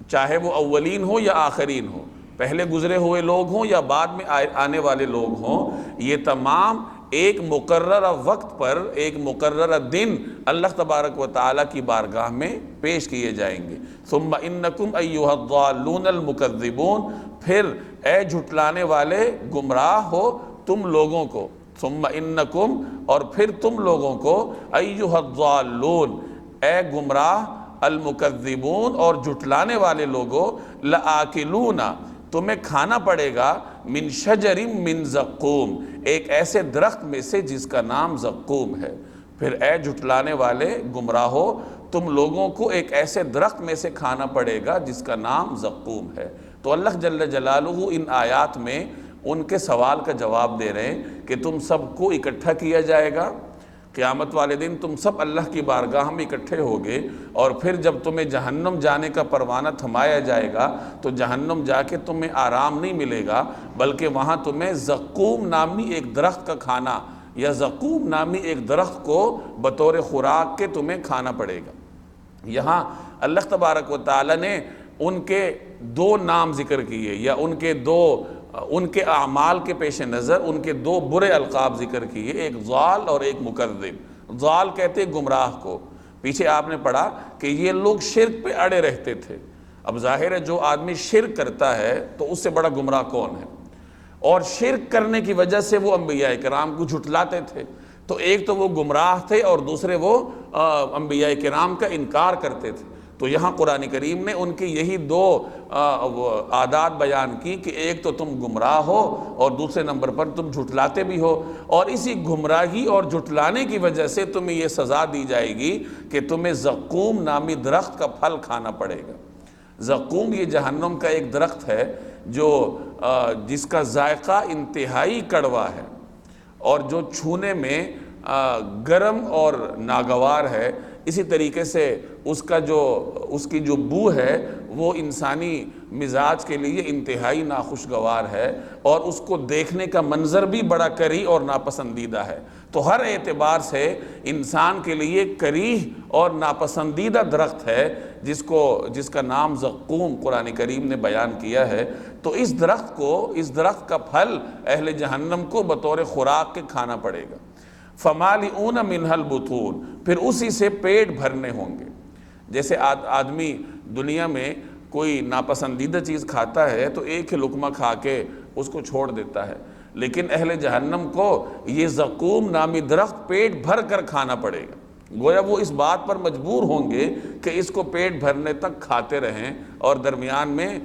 چاہے وہ اولین ہو یا آخرین ہو، پہلے گزرے ہوئے لوگ ہوں یا بعد میں آنے والے لوگ ہوں، یہ تمام ایک مقررہ وقت پر، ایک مقررہ دن اللہ تبارک و تعالیٰ کی بارگاہ میں پیش کیے جائیں گے۔ ثم انکم ایھا الضالون المکذبون، پھر اے جھٹلانے والے گمراہ ہو تم لوگوں کو، ثم انکم، اور پھر تم لوگوں کو، ایھا الضالون، اے گمراہ، المکذبون، اور جھٹلانے والے لوگوں، لآکلون، تمہیں کھانا پڑے گا، من شجر من زقوم، ایک ایسے درخت میں سے جس کا نام زقوم ہے۔ پھر اے جھٹلانے والے گمراہو، تم لوگوں کو ایک ایسے درخت میں سے کھانا پڑے گا جس کا نام زقوم ہے۔ تو اللہ جل جلالہ ان آیات میں ان کے سوال کا جواب دے رہے ہیں کہ تم سب کو اکٹھا کیا جائے گا، قیامت والے دن تم سب اللہ کی بارگاہ میں اکٹھے ہوگے، اور پھر جب تمہیں جہنم جانے کا پروانہ تھمایا جائے گا تو جہنم جا کے تمہیں آرام نہیں ملے گا، بلکہ وہاں تمہیں زقوم نامی ایک درخت کا کھانا، یا زقوم نامی ایک درخت کو بطور خوراک کے تمہیں کھانا پڑے گا۔ یہاں اللہ تبارک و تعالی نے ان کے دو نام ذکر کیے، یا ان کے اعمال کے پیش نظر ان کے دو برے القاب ذکر کیے، ایک ضال اور ایک مکذب۔ ضال کہتے گمراہ کو، پیچھے آپ نے پڑھا کہ یہ لوگ شرک پہ اڑے رہتے تھے، اب ظاہر ہے جو آدمی شرک کرتا ہے تو اس سے بڑا گمراہ کون ہے؟ اور شرک کرنے کی وجہ سے وہ انبیاء کرام کو جھٹلاتے تھے، تو ایک تو وہ گمراہ تھے اور دوسرے وہ انبیاء کرام کا انکار کرتے تھے۔ تو یہاں قرآن کریم نے ان کی یہی دو عادات بیان کی کہ ایک تو تم گمراہ ہو اور دوسرے نمبر پر تم جھٹلاتے بھی ہو، اور اسی گمراہی اور جھٹلانے کی وجہ سے تمہیں یہ سزا دی جائے گی کہ تمہیں زقوم نامی درخت کا پھل کھانا پڑے گا۔ زقوم یہ جہنم کا ایک درخت ہے جو جس کا ذائقہ انتہائی کڑوا ہے اور جو چھونے میں گرم اور ناگوار ہے۔ اسی طریقے سے اس کی جو بو ہے وہ انسانی مزاج کے لیے انتہائی ناخوشگوار ہے، اور اس کو دیکھنے کا منظر بھی بڑا کریہ اور ناپسندیدہ ہے۔ تو ہر اعتبار سے انسان کے لیے کریہ اور ناپسندیدہ درخت ہے جس کا نام زقوم قرآن کریم نے بیان کیا ہے۔ تو اس درخت کا پھل اہل جہنم کو بطور خوراک کے کھانا پڑے گا۔ فَمَالِئُونَ مِنْهَا الْبُطُونَ، پھر اسی سے پیٹ بھرنے ہوں گے۔ جیسے آدمی دنیا میں کوئی ناپسندیدہ چیز کھاتا ہے تو ایک ہی لقمہ کھا کے اس کو چھوڑ دیتا ہے، لیکن اہل جہنم کو یہ زقوم نامی درخت پیٹ بھر کر کھانا پڑے گا۔ گویا وہ اس بات پر مجبور ہوں گے کہ اس کو پیٹ بھرنے تک کھاتے رہیں، اور درمیان میں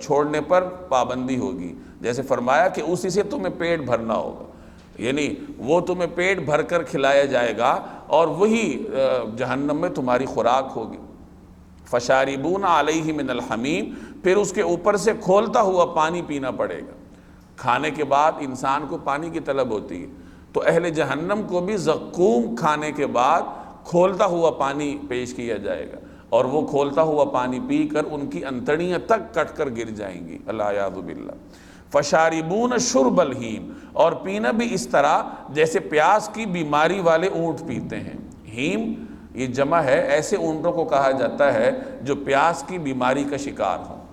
چھوڑنے پر پابندی ہوگی۔ جیسے فرمایا کہ اسی سے تمہیں پیٹ بھرنا ہوگا، یعنی وہ تمہیں پیٹ بھر کر کھلایا جائے گا اور وہی جہنم میں تمہاری خوراک ہوگی۔ فَشَارِبُونَ عَلَيْهِ مِنَ الْحَمِيمِ، پھر اس کے اوپر سے کھولتا ہوا پانی پینا پڑے گا۔ کھانے کے بعد انسان کو پانی کی طلب ہوتی ہے، تو اہل جہنم کو بھی زقوم کھانے کے بعد کھولتا ہوا پانی پیش کیا جائے گا، اور وہ کھولتا ہوا پانی پی کر ان کی انتڑیاں تک کٹ کر گر جائیں گی، العیاذ باللہ۔ فَشَارِبُونَ شُرْبَ الْحِیمِ، اور پینا بھی اس طرح جیسے پیاس کی بیماری والے اونٹ پیتے ہیں۔ ہیم یہ جمع ہے ایسے اونٹوں کو کہا جاتا ہے جو پیاس کی بیماری کا شکار ہوں۔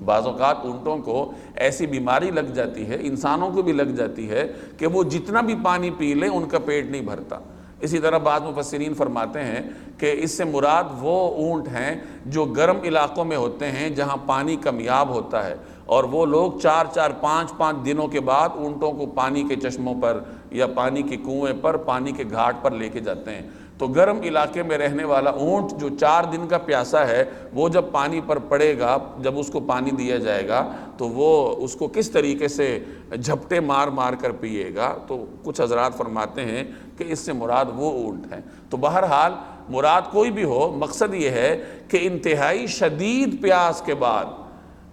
بعض اوقات اونٹوں کو ایسی بیماری لگ جاتی ہے، انسانوں کو بھی لگ جاتی ہے، کہ وہ جتنا بھی پانی پی لیں ان کا پیٹ نہیں بھرتا۔ اسی طرح بعض مفسرین فرماتے ہیں کہ اس سے مراد وہ اونٹ ہیں جو گرم علاقوں میں ہوتے ہیں جہاں پانی کمیاب ہوتا ہے، اور وہ لوگ 4-4 5-5 دنوں کے بعد اونٹوں کو پانی کے چشموں پر یا پانی کے کنویں پر، پانی کے گھاٹ پر لے کے جاتے ہیں۔ تو گرم علاقے میں رہنے والا اونٹ جو 4 دن کا پیاسا ہے، وہ جب پانی پر پڑے گا، جب اس کو پانی دیا جائے گا تو وہ اس کو کس طریقے سے جھپٹے مار مار کر پیے گا۔ تو کچھ حضرات فرماتے ہیں کہ اس سے مراد وہ اونٹ ہیں۔ تو بہرحال مراد کوئی بھی ہو، مقصد یہ ہے کہ انتہائی شدید پیاس کے بعد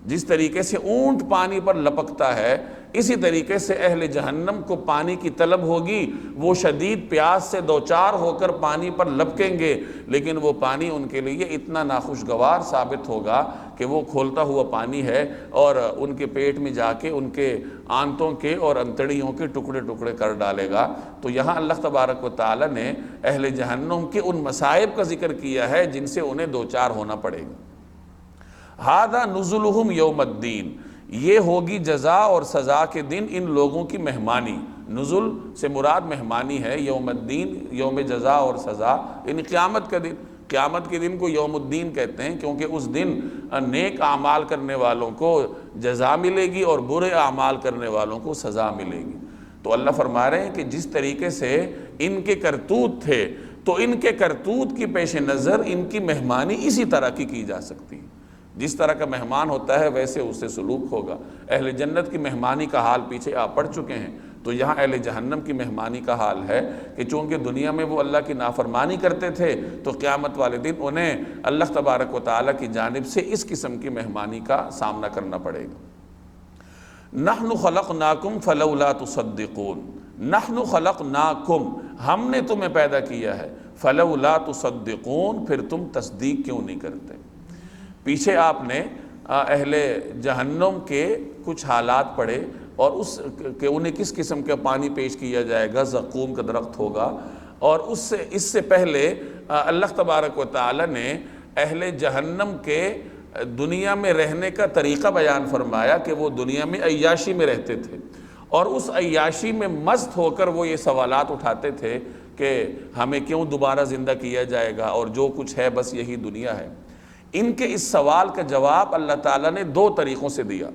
جس طریقے سے اونٹ پانی پر لپکتا ہے، اسی طریقے سے اہل جہنم کو پانی کی طلب ہوگی۔ وہ شدید پیاس سے دوچار ہو کر پانی پر لپکیں گے، لیکن وہ پانی ان کے لیے اتنا ناخوشگوار ثابت ہوگا کہ وہ کھولتا ہوا پانی ہے، اور ان کے پیٹ میں جا کے ان کے آنتوں کے اور انتڑیوں کے ٹکڑے ٹکڑے کر ڈالے گا۔ تو یہاں اللہ تبارک و تعالی نے اہل جہنم کے ان مصائب کا ذکر کیا ہے جن سے انہیں دوچار ہونا پڑے گا۔ ھذا نزلہم یوم الدین، یہ ہوگی جزا اور سزا کے دن ان لوگوں کی مہمانی۔ نزل سے مراد مہمانی ہے، یوم الدین یوم جزا اور سزا، یعنی قیامت کا دن۔ قیامت کے دن کو یوم الدین کہتے ہیں کیونکہ اس دن نیک اعمال کرنے والوں کو جزا ملے گی اور برے اعمال کرنے والوں کو سزا ملے گی۔ تو اللہ فرما رہے ہیں کہ جس طریقے سے ان کے کرتوت تھے، تو ان کے کرتوت کی پیش نظر ان کی مہمانی اسی طرح کی جا سکتی ہے۔ جس طرح کا مہمان ہوتا ہے ویسے اس سے سلوک ہوگا۔ اہل جنت کی مہمانی کا حال پیچھے آپ پڑھ چکے ہیں، تو یہاں اہل جہنم کی مہمانی کا حال ہے کہ چونکہ دنیا میں وہ اللہ کی نافرمانی کرتے تھے، تو قیامت والے دن انہیں اللہ تبارک و تعالیٰ کی جانب سے اس قسم کی مہمانی کا سامنا کرنا پڑے گا۔ نحن خلقناکم فلولا تصدقون، نحن خلقناکم، ہم نے تمہیں پیدا کیا ہے، فلولا تصدقون، پھر تم تصدیق کیوں نہیں کرتے۔ پیچھے آپ نے اہل جہنم کے کچھ حالات پڑھے اور کہ انہیں کس قسم کا پانی پیش کیا جائے گا، زقوم کا درخت ہوگا، اور اس سے پہلے اللہ تبارک و تعالی نے اہل جہنم کے دنیا میں رہنے کا طریقہ بیان فرمایا کہ وہ دنیا میں عیاشی میں رہتے تھے، اور اس عیاشی میں مست ہو کر وہ یہ سوالات اٹھاتے تھے کہ ہمیں کیوں دوبارہ زندہ کیا جائے گا، اور جو کچھ ہے بس یہی دنیا ہے۔ ان کے اس سوال کا جواب اللہ تعالیٰ نے دو طریقوں سے دیا۔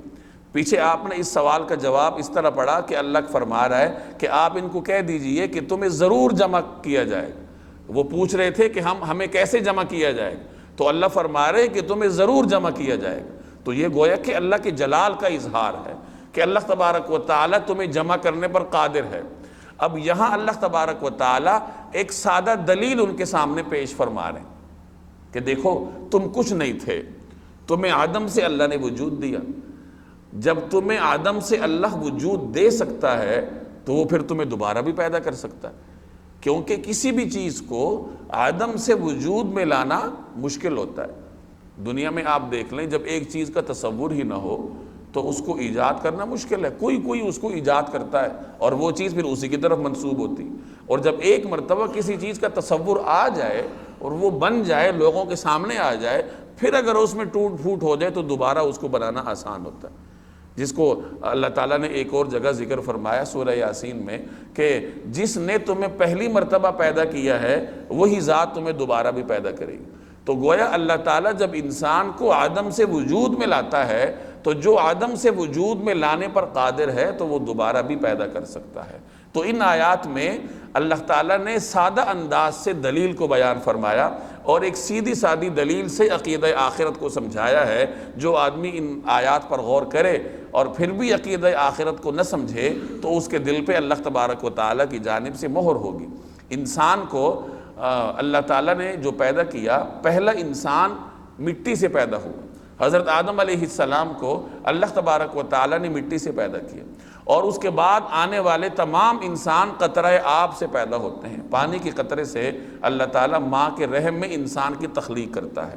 پیچھے آپ نے اس سوال کا جواب اس طرح پڑھا کہ اللہ فرما رہا ہے کہ آپ ان کو کہہ دیجئے کہ تمہیں ضرور جمع کیا جائے گا۔ وہ پوچھ رہے تھے کہ ہمیں کیسے جمع کیا جائے گا، تو اللہ فرما رہے کہ تمہیں ضرور جمع کیا جائے گا۔ تو یہ گویا کہ اللہ کے جلال کا اظہار ہے کہ اللہ تبارک و تعالیٰ تمہیں جمع کرنے پر قادر ہے۔ اب یہاں اللہ تبارک و تعالیٰ ایک سادہ دلیل ان کے سامنے پیش فرما رہے ہیں کہ دیکھو تم کچھ نہیں تھے، تمہیں آدم سے اللہ نے وجود دیا۔ جب تمہیں آدم سے اللہ وجود دے سکتا ہے تو وہ پھر تمہیں دوبارہ بھی پیدا کر سکتا ہے، کیونکہ کسی بھی چیز کو آدم سے وجود میں لانا مشکل ہوتا ہے۔ دنیا میں آپ دیکھ لیں، جب ایک چیز کا تصور ہی نہ ہو تو اس کو ایجاد کرنا مشکل ہے۔ کوئی اس کو ایجاد کرتا ہے اور وہ چیز پھر اسی کی طرف منسوب ہوتی، اور جب ایک مرتبہ کسی چیز کا تصور آ جائے اور وہ بن جائے، لوگوں کے سامنے آ جائے، پھر اگر اس میں ٹوٹ پھوٹ ہو جائے تو دوبارہ اس کو بنانا آسان ہوتا ہے۔ جس کو اللہ تعالیٰ نے ایک اور جگہ ذکر فرمایا سورہ یاسین میں کہ جس نے تمہیں پہلی مرتبہ پیدا کیا ہے وہی ذات تمہیں دوبارہ بھی پیدا کرے گی۔ تو گویا اللہ تعالیٰ جب انسان کو آدم سے وجود میں لاتا ہے تو جو آدم سے وجود میں لانے پر قادر ہے تو وہ دوبارہ بھی پیدا کر سکتا ہے۔ تو ان آیات میں اللہ تعالیٰ نے سادہ انداز سے دلیل کو بیان فرمایا اور ایک سیدھی سادی دلیل سے عقیدہ آخرت کو سمجھایا ہے۔ جو آدمی ان آیات پر غور کرے اور پھر بھی عقیدہ آخرت کو نہ سمجھے تو اس کے دل پہ اللہ تبارک و تعالیٰ کی جانب سے مہر ہوگی۔ انسان کو اللہ تعالیٰ نے جو پیدا کیا، پہلا انسان مٹی سے پیدا ہوا۔ حضرت آدم علیہ السلام کو اللہ تبارک و تعالیٰ نے مٹی سے پیدا کیا، اور اس کے بعد آنے والے تمام انسان قطرہ آب سے پیدا ہوتے ہیں۔ پانی کے قطرے سے اللہ تعالیٰ ماں کے رحم میں انسان کی تخلیق کرتا ہے،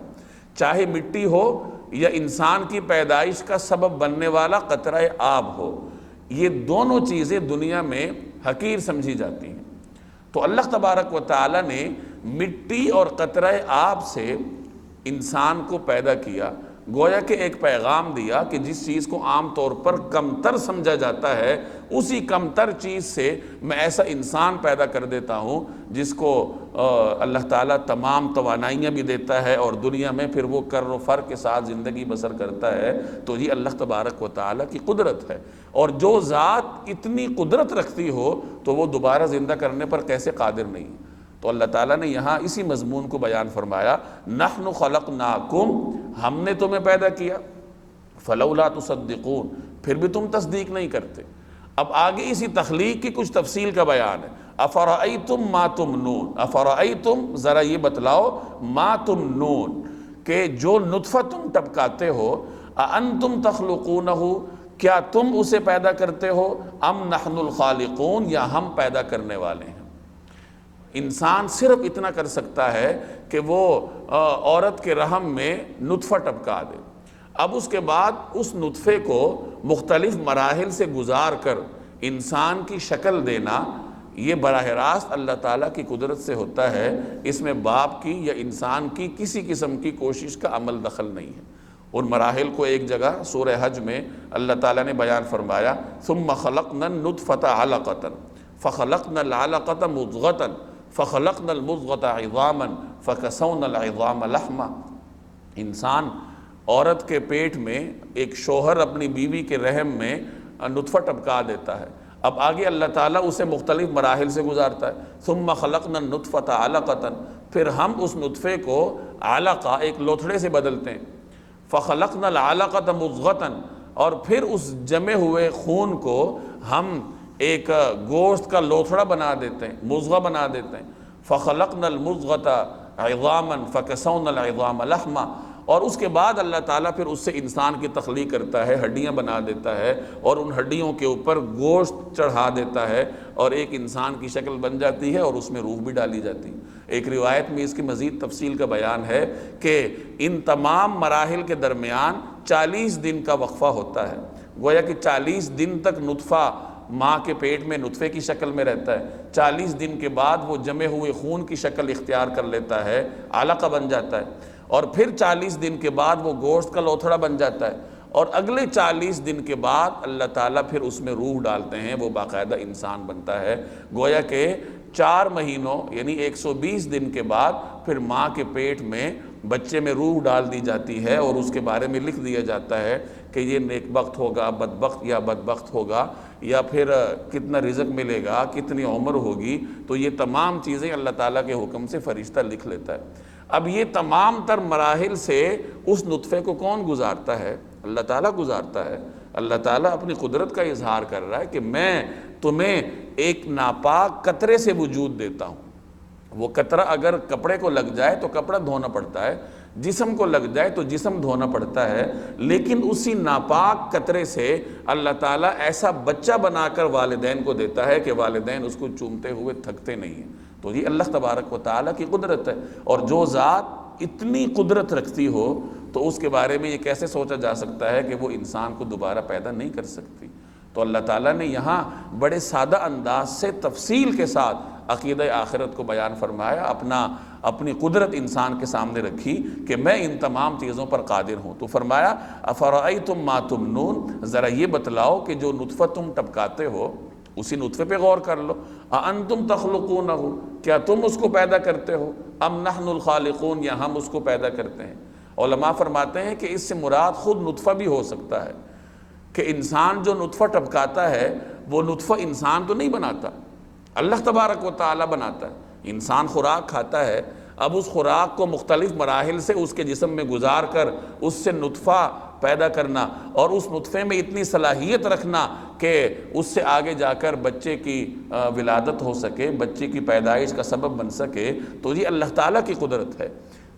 چاہے مٹی ہو یا انسان کی پیدائش کا سبب بننے والا قطرہ آب ہو۔ یہ دونوں چیزیں دنیا میں حقیر سمجھی جاتی ہیں۔ تو اللہ تبارک و تعالیٰ نے مٹی اور قطرہ آب سے انسان کو پیدا کیا، گویا کہ ایک پیغام دیا کہ جس چیز کو عام طور پر کمتر سمجھا جاتا ہے، اسی کمتر چیز سے میں ایسا انسان پیدا کر دیتا ہوں جس کو اللہ تعالیٰ تمام توانائیاں بھی دیتا ہے اور دنیا میں پھر وہ کر و فر کے ساتھ زندگی بسر کرتا ہے۔ تو یہ اللہ تبارک و تعالیٰ کی قدرت ہے، اور جو ذات اتنی قدرت رکھتی ہو تو وہ دوبارہ زندہ کرنے پر کیسے قادر نہیں۔ تو اللہ تعالیٰ نے یہاں اسی مضمون کو بیان فرمایا، نحن خلقناکم، ہم نے تمہیں پیدا کیا، فلولا تصدقون، پھر بھی تم تصدیق نہیں کرتے۔ اب آگے اسی تخلیق کی کچھ تفصیل کا بیان ہے۔ افرأیتم ما تمنون، افرأیتم، ذرا یہ بتلاؤ، ما تمنون، کہ جو نطفہ تم ٹپکاتے ہو، اانتم تخلقونہ، کیا تم اسے پیدا کرتے ہو، ام نحن الخالقون، یا ہم پیدا کرنے والے ہیں۔ انسان صرف اتنا کر سکتا ہے کہ وہ عورت کے رحم میں نطفہ ٹپکا دے، اب اس کے بعد اس نطفے کو مختلف مراحل سے گزار کر انسان کی شکل دینا، یہ براہ راست اللہ تعالیٰ کی قدرت سے ہوتا ہے۔ اس میں باپ کی یا انسان کی کسی قسم کی کوشش کا عمل دخل نہیں ہے۔ ان مراحل کو ایک جگہ سورہ حج میں اللہ تعالیٰ نے بیان فرمایا، ثم خلقنا النطفة علقة فخلقنا العلقة مضغة فخلقنا المضغة عظاما فكسونا العظام لحما۔ انسان عورت کے پیٹ میں، ایک شوہر اپنی بیوی کے رحم میں نطفہ ٹپکا دیتا ہے، اب آگے اللہ تعالیٰ اسے مختلف مراحل سے گزارتا ہے۔ ثم خلقنا النطفة علقة، پھر ہم اس نطفے کو علقہ، ایک لوتھڑے سے بدلتے ہیں، فخلقنا العلقة مضغة، اور پھر اس جمے ہوئے خون کو ہم ایک گوشت کا لوتھڑا بنا دیتے ہیں، مضغہ بنا دیتے ہیں، فخلقنا المضغة عظاما فكسونا العظام لحما، اور اس کے بعد اللہ تعالیٰ پھر اس سے انسان کی تخلیق کرتا ہے، ہڈیاں بنا دیتا ہے، اور ان ہڈیوں کے اوپر گوشت چڑھا دیتا ہے، اور ایک انسان کی شکل بن جاتی ہے، اور اس میں روح بھی ڈالی جاتی ہے۔ ایک روایت میں اس کی مزید تفصیل کا بیان ہے کہ ان تمام مراحل کے درمیان 40 دن کا وقفہ ہوتا ہے، گویا کہ 40 دن تک نطفہ ماں کے پیٹ میں نطفے کی شکل میں رہتا ہے، 40 دن کے بعد وہ جمے ہوئے خون کی شکل اختیار کر لیتا ہے، علقہ بن جاتا ہے، اور پھر 40 دن کے بعد وہ گوشت کا لوتھڑا بن جاتا ہے، اور اگلے 40 دن کے بعد اللہ تعالیٰ پھر اس میں روح ڈالتے ہیں، وہ باقاعدہ انسان بنتا ہے۔ گویا کہ 4 مہینوں یعنی 120 دن کے بعد پھر ماں کے پیٹ میں بچے میں روح ڈال دی جاتی ہے اور اس کے بارے میں لکھ دیا جاتا ہے کہ یہ نیک بخت ہوگا، بدبخت یا بدبخت ہوگا، یا پھر کتنا رزق ملے گا، کتنی عمر ہوگی، تو یہ تمام چیزیں اللہ تعالیٰ کے حکم سے فرشتہ لکھ لیتا ہے۔ اب یہ تمام تر مراحل سے اس نطفے کو کون گزارتا ہے؟ اللہ تعالیٰ گزارتا ہے۔ اللہ تعالیٰ اپنی قدرت کا اظہار کر رہا ہے کہ میں تمہیں ایک ناپاک قطرے سے وجود دیتا ہوں۔ وہ قطرہ اگر کپڑے کو لگ جائے تو کپڑا دھونا پڑتا ہے، جسم کو لگ جائے تو جسم دھونا پڑتا ہے، لیکن اسی ناپاک قطرے سے اللہ تعالیٰ ایسا بچہ بنا کر والدین کو دیتا ہے کہ والدین اس کو چومتے ہوئے تھکتے نہیں ہیں۔ تو یہ اللہ تبارک و تعالیٰ کی قدرت ہے، اور جو ذات اتنی قدرت رکھتی ہو تو اس کے بارے میں یہ کیسے سوچا جا سکتا ہے کہ وہ انسان کو دوبارہ پیدا نہیں کر سکتی؟ تو اللہ تعالیٰ نے یہاں بڑے سادہ انداز سے تفصیل کے ساتھ عقیدہ آخرت کو بیان فرمایا، اپنی قدرت انسان کے سامنے رکھی کہ میں ان تمام چیزوں پر قادر ہوں۔ تو فرمایا افرأیتم ما تمنون، ذرا یہ بتلاؤ کہ جو نطفہ تم ٹپکاتے ہو اسی نطفے پہ غور کر لو، اانتم تخلقونہ، کیا تم اس کو پیدا کرتے ہو، ام نحن الخالقون، یا ہم اس کو پیدا کرتے ہیں؟ علماء فرماتے ہیں کہ اس سے مراد خود نطفہ بھی ہو سکتا ہے، کہ انسان جو نطفہ ٹپکاتا ہے وہ نطفہ انسان تو نہیں بناتا، اللہ تبارک و تعالیٰ بناتا ہے۔ انسان خوراک کھاتا ہے، اب اس خوراک کو مختلف مراحل سے اس کے جسم میں گزار کر اس سے نطفہ پیدا کرنا، اور اس نطفے میں اتنی صلاحیت رکھنا کہ اس سے آگے جا کر بچے کی ولادت ہو سکے، بچے کی پیدائش کا سبب بن سکے، تو یہ اللہ تعالیٰ کی قدرت ہے۔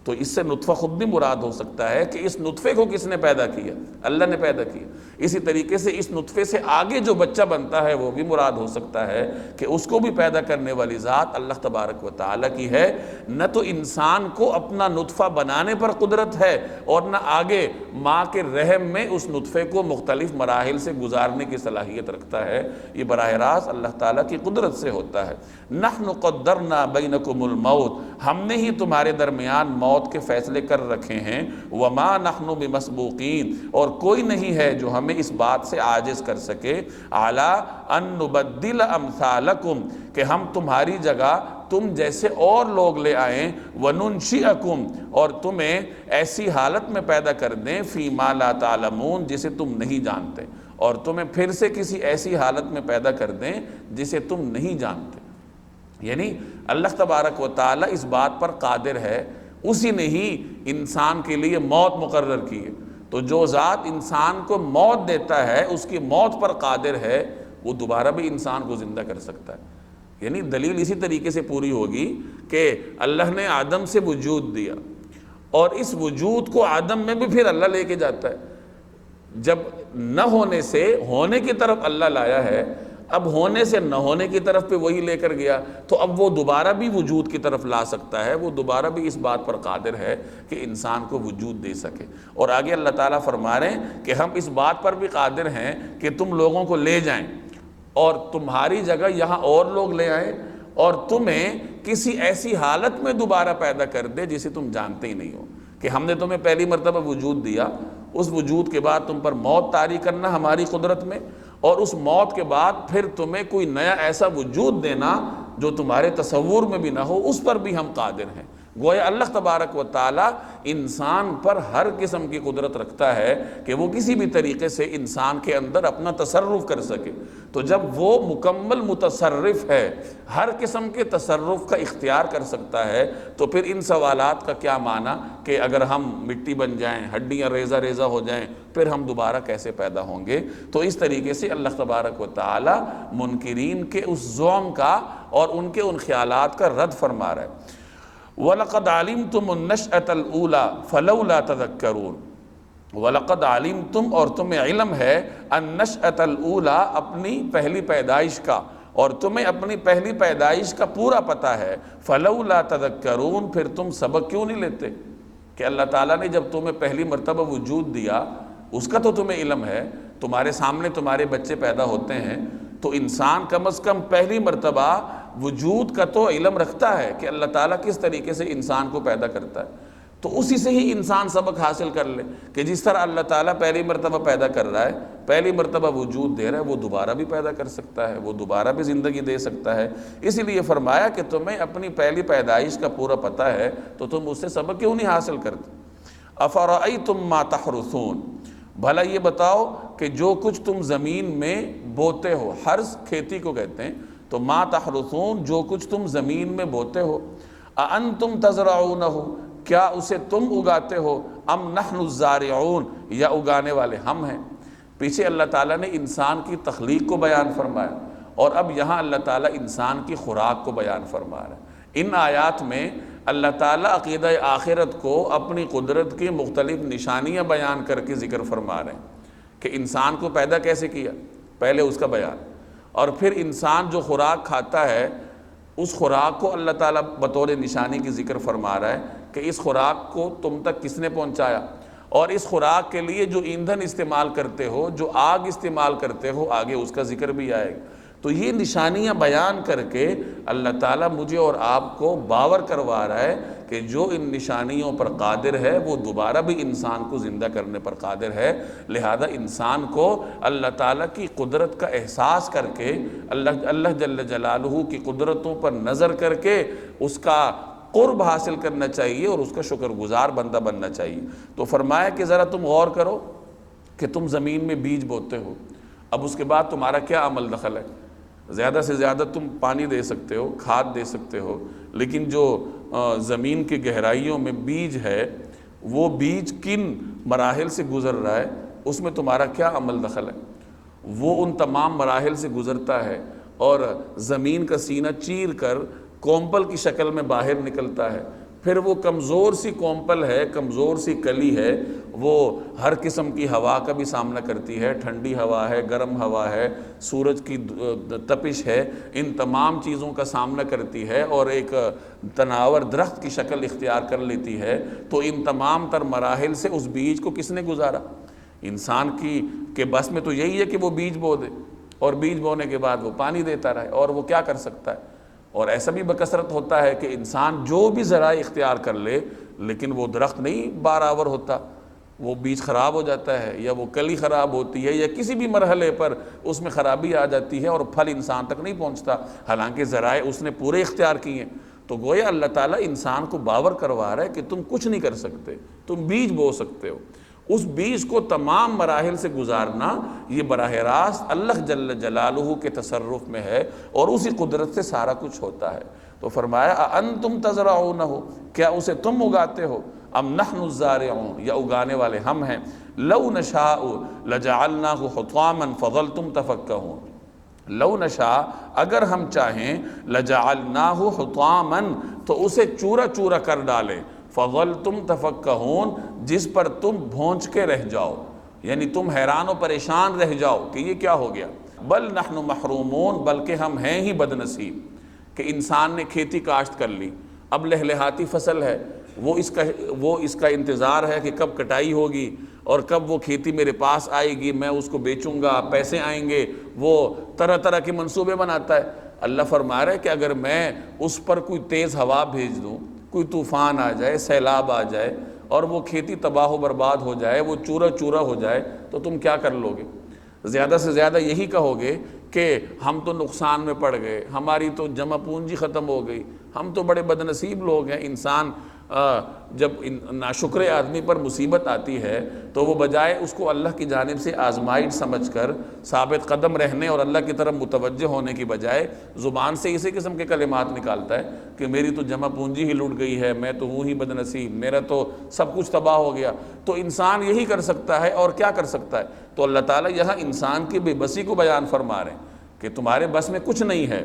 تو اس سے نطفہ خود بھی مراد ہو سکتا ہے کہ اس نطفے کو کس نے پیدا کیا؟ اللہ نے پیدا کیا۔ اسی طریقے سے اس نطفے سے آگے جو بچہ بنتا ہے وہ بھی مراد ہو سکتا ہے کہ اس کو بھی پیدا کرنے والی ذات اللہ تبارک و تعالیٰ کی ہے۔ نہ تو انسان کو اپنا نطفہ بنانے پر قدرت ہے، اور نہ آگے ماں کے رحم میں اس نطفے کو مختلف مراحل سے گزارنے کی صلاحیت رکھتا ہے۔ یہ براہ راست اللہ تعالیٰ کی قدرت سے ہوتا ہے۔ نحن قدرنا بینکم الموت، ہم نے ہی تمہارے درمیان موت کے فیصلے کر رکھے ہیں۔ وما نحن بمسبوقین، اور کوئی نہیں ہے جو ہمیں اس بات سے عاجز کر سکے، اعلی ان نبدل امثالکم، کہ ہم تمہاری جگہ تم جیسے اور لوگ لے آئیں، وننشئکم، اور تمہیں ایسی حالت میں پیدا کر دیں، فی ما لا تعلمون، جسے تم نہیں جانتے، اور تمہیں پھر سے کسی ایسی حالت میں پیدا کر دیں جسے تم نہیں جانتے۔ یعنی اللہ تبارک و تعالیٰ اس بات پر قادر ہے، اسی نے ہی انسان کے لیے موت مقرر کی ہے۔ تو جو ذات انسان کو موت دیتا ہے، اس کی موت پر قادر ہے، وہ دوبارہ بھی انسان کو زندہ کر سکتا ہے۔ یعنی دلیل اسی طریقے سے پوری ہوگی کہ اللہ نے آدم سے وجود دیا، اور اس وجود کو آدم میں بھی پھر اللہ لے کے جاتا ہے۔ جب نہ ہونے سے ہونے کی طرف اللہ لایا ہے، اب ہونے سے نہ ہونے کی طرف پہ وہی لے کر گیا، تو اب وہ دوبارہ بھی وجود کی طرف لا سکتا ہے، وہ دوبارہ بھی اس بات پر قادر ہے کہ انسان کو وجود دے سکے۔ اور آگے اللہ تعالیٰ فرما رہے ہیں کہ ہم اس بات پر بھی قادر ہیں کہ تم لوگوں کو لے جائیں اور تمہاری جگہ یہاں اور لوگ لے آئیں، اور تمہیں کسی ایسی حالت میں دوبارہ پیدا کر دے جسے تم جانتے ہی نہیں ہو، کہ ہم نے تمہیں پہلی مرتبہ وجود دیا، اس وجود کے بعد تم پر موت طاری کرنا ہماری قدرت میں، اور اس موت کے بعد پھر تمہیں کوئی نیا ایسا وجود دینا جو تمہارے تصور میں بھی نہ ہو، اس پر بھی ہم قادر ہیں۔ گویا اللہ تبارک و تعالیٰ انسان پر ہر قسم کی قدرت رکھتا ہے کہ وہ کسی بھی طریقے سے انسان کے اندر اپنا تصرف کر سکے۔ تو جب وہ مکمل متصرف ہے، ہر قسم کے تصرف کا اختیار کر سکتا ہے، تو پھر ان سوالات کا کیا معنی کہ اگر ہم مٹی بن جائیں، ہڈیاں ریزہ ریزہ ہو جائیں، پھر ہم دوبارہ کیسے پیدا ہوں گے؟ تو اس طریقے سے اللہ تبارک و تعالیٰ منکرین کے اس زعم کا اور ان کے ان خیالات کا رد فرما رہا ہے۔ وَلَقَدْ عَلِمْتُمُ النَّشْأَةَ الْأُولَى فَلَوْلَا تَذَكَّرُونَ، وَلَقَدْ عَلِمْتُمْ، اور تمہیں علم ہے، النَّشْأَةَ الْأُولَى، اپنی پہلی پیدائش کا، اور تمہیں اپنی پہلی پیدائش کا پورا پتہ ہے، فَلَوْلَا تَذَكَّرُونَ، پھر تم سبق کیوں نہیں لیتے؟ کہ اللہ تعالیٰ نے جب تمہیں پہلی مرتبہ وجود دیا، اس کا تو تمہیں علم ہے، تمہارے سامنے تمہارے بچے پیدا ہوتے ہیں، تو انسان کم از کم پہلی مرتبہ وجود کا تو علم رکھتا ہے کہ اللہ تعالیٰ کس طریقے سے انسان کو پیدا کرتا ہے۔ تو اسی سے ہی انسان سبق حاصل کر لے کہ جس طرح اللہ تعالیٰ پہلی مرتبہ پیدا کر رہا ہے، پہلی مرتبہ وجود دے رہا ہے، وہ دوبارہ بھی پیدا کر سکتا ہے، وہ دوبارہ بھی زندگی دے سکتا ہے۔ اسی لیے فرمایا کہ تمہیں اپنی پہلی پیدائش کا پورا پتہ ہے تو تم اس سے سبق کیوں نہیں حاصل کرتے؟ افرأیتم ما تحرثون، بھلا یہ بتاؤ کہ جو کچھ تم زمین میں بوتے ہو، حرث کھیتی کو کہتے ہیں، تو ما تحرثون جو کچھ تم زمین میں بوتے ہو، اانتم تزرعونہ، کیا اسے تم اگاتے ہو، ام نحن الزارعون، یا اگانے والے ہم ہیں۔ پیچھے اللہ تعالیٰ نے انسان کی تخلیق کو بیان فرمایا، اور اب یہاں اللہ تعالیٰ انسان کی خوراک کو بیان فرما رہا ہے۔ ان آیات میں اللہ تعالیٰ عقیدہ آخرت کو اپنی قدرت کی مختلف نشانیاں بیان کر کے ذکر فرما رہے ہیں کہ انسان کو پیدا کیسے کیا، پہلے اس کا بیان، اور پھر انسان جو خوراک کھاتا ہے اس خوراک کو اللہ تعالیٰ بطور نشانی کی ذکر فرما رہا ہے کہ اس خوراک کو تم تک کس نے پہنچایا، اور اس خوراک کے لیے جو ایندھن استعمال کرتے ہو، جو آگ استعمال کرتے ہو، آگے اس کا ذکر بھی آئے گا۔ تو یہ نشانیاں بیان کر کے اللہ تعالیٰ مجھے اور آپ کو باور کروا رہا ہے کہ جو ان نشانیوں پر قادر ہے وہ دوبارہ بھی انسان کو زندہ کرنے پر قادر ہے۔ لہذا انسان کو اللہ تعالیٰ کی قدرت کا احساس کر کے، اللہ جل جلالہ کی قدرتوں پر نظر کر کے اس کا قرب حاصل کرنا چاہیے اور اس کا شکر گزار بندہ بننا چاہیے۔ تو فرمایا کہ ذرا تم غور کرو کہ تم زمین میں بیج بوتے ہو، اب اس کے بعد تمہارا کیا عمل دخل ہے؟ زیادہ سے زیادہ تم پانی دے سکتے ہو، کھاد دے سکتے ہو، لیکن جو زمین کی گہرائیوں میں بیج ہے، وہ بیج کن مراحل سے گزر رہا ہے، اس میں تمہارا کیا عمل دخل ہے؟ وہ ان تمام مراحل سے گزرتا ہے اور زمین کا سینہ چیر کر کومپل کی شکل میں باہر نکلتا ہے۔ پھر وہ کمزور سی کومپل ہے، کمزور سی کلی ہے، وہ ہر قسم کی ہوا کا بھی سامنا کرتی ہے، ٹھنڈی ہوا ہے، گرم ہوا ہے، سورج کی تپش ہے، ان تمام چیزوں کا سامنا کرتی ہے اور ایک تناور درخت کی شکل اختیار کر لیتی ہے۔ تو ان تمام تر مراحل سے اس بیج کو کس نے گزارا؟ انسان کے بس میں تو یہی ہے کہ وہ بیج بو دے، اور بیج بونے کے بعد وہ پانی دیتا رہے، اور وہ کیا کر سکتا ہے؟ اور ایسا بھی بکثرت ہوتا ہے کہ انسان جو بھی ذرائع اختیار کر لے لیکن وہ درخت نہیں بارآور ہوتا، وہ بیج خراب ہو جاتا ہے، یا وہ کلی خراب ہوتی ہے، یا کسی بھی مرحلے پر اس میں خرابی آ جاتی ہے اور پھل انسان تک نہیں پہنچتا، حالانکہ ذرائع اس نے پورے اختیار کیے ہیں۔ تو گویا اللہ تعالیٰ انسان کو باور کروا رہا ہے کہ تم کچھ نہیں کر سکتے، تم بیج بو سکتے ہو۔ اس بیج کو تمام مراحل سے گزارنا یہ براہ راست اللہ جل جلالہ کے تصرف میں ہے، اور اسی قدرت سے سارا کچھ ہوتا ہے۔ تو فرمایا اانتم تزرعونہ، کیا اسے تم اگاتے ہو، ام نحن الزارعون، یا اگانے والے ہم ہیں، لو نشاء لجعلناہ حطاما فظلتم تفکہون، لو نشاء اگر ہم چاہیں، لجعلناہ حطاما تو اسے چورا چورا کر ڈالیں، فظلتم تفکہون جس پر تم بھونچ کے رہ جاؤ، یعنی تم حیران و پریشان رہ جاؤ کہ یہ کیا ہو گیا۔ بل نحن محرومون، بلکہ ہم ہیں ہی بد نصیب کہ انسان نے کھیتی کاشت کر لی، اب لہلہاتی فصل ہے، وہ اس کا انتظار ہے کہ کب کٹائی ہوگی اور کب وہ کھیتی میرے پاس آئے گی، میں اس کو بیچوں گا، پیسے آئیں گے، وہ طرح طرح کے منصوبے بناتا ہے۔ اللہ فرما رہا ہے کہ اگر میں اس پر کوئی تیز ہوا بھیج دوں، کوئی طوفان آ جائے، سیلاب آ جائے، اور وہ کھیتی تباہ و برباد ہو جائے، وہ چورا چورا ہو جائے، تو تم کیا کر لو گے؟ زیادہ سے زیادہ یہی کہو گے کہ ہم تو نقصان میں پڑ گئے، ہماری تو جمع پونجی ختم ہو گئی، ہم تو بڑے بد نصیب لوگ ہیں۔ انسان جب ناشکر آدمی پر مصیبت آتی ہے تو وہ بجائے اس کو اللہ کی جانب سے آزمائش سمجھ کر ثابت قدم رہنے اور اللہ کی طرف متوجہ ہونے کی بجائے زبان سے اسی قسم کے کلمات نکالتا ہے کہ میری تو جمع پونجی ہی لٹ گئی ہے، میں تو ہوں ہی بد نصیب، میرا تو سب کچھ تباہ ہو گیا۔ تو انسان یہی کر سکتا ہے، اور کیا کر سکتا ہے؟ تو اللہ تعالیٰ یہاں انسان کی بے بسی کو بیان فرما رہے ہیں کہ تمہارے بس میں کچھ نہیں ہے،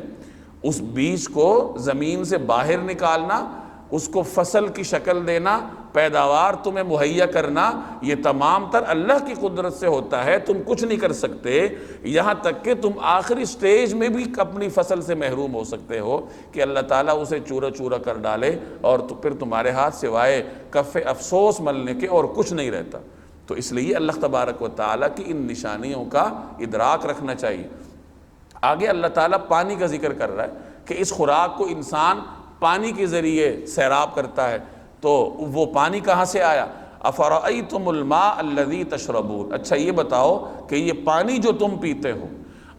اس بیج کو زمین سے باہر نکالنا، اس کو فصل کی شکل دینا، پیداوار تمہیں مہیا کرنا، یہ تمام تر اللہ کی قدرت سے ہوتا ہے، تم کچھ نہیں کر سکتے۔ یہاں تک کہ تم آخری سٹیج میں بھی اپنی فصل سے محروم ہو سکتے ہو کہ اللہ تعالیٰ اسے چورا چورا کر ڈالے، اور تو پھر تمہارے ہاتھ سوائے کف افسوس ملنے کے اور کچھ نہیں رہتا۔ تو اس لیے اللہ تبارک و تعالیٰ کی ان نشانیوں کا ادراک رکھنا چاہیے۔ آگے اللہ تعالیٰ پانی کا ذکر کر رہا ہے کہ اس خوراک کو انسان پانی کے ذریعے سیراب کرتا ہے، تو وہ پانی کہاں سے آیا؟ افرأیتم الماء الذی تشربون، اچھا یہ بتاؤ کہ یہ پانی جو تم پیتے ہو،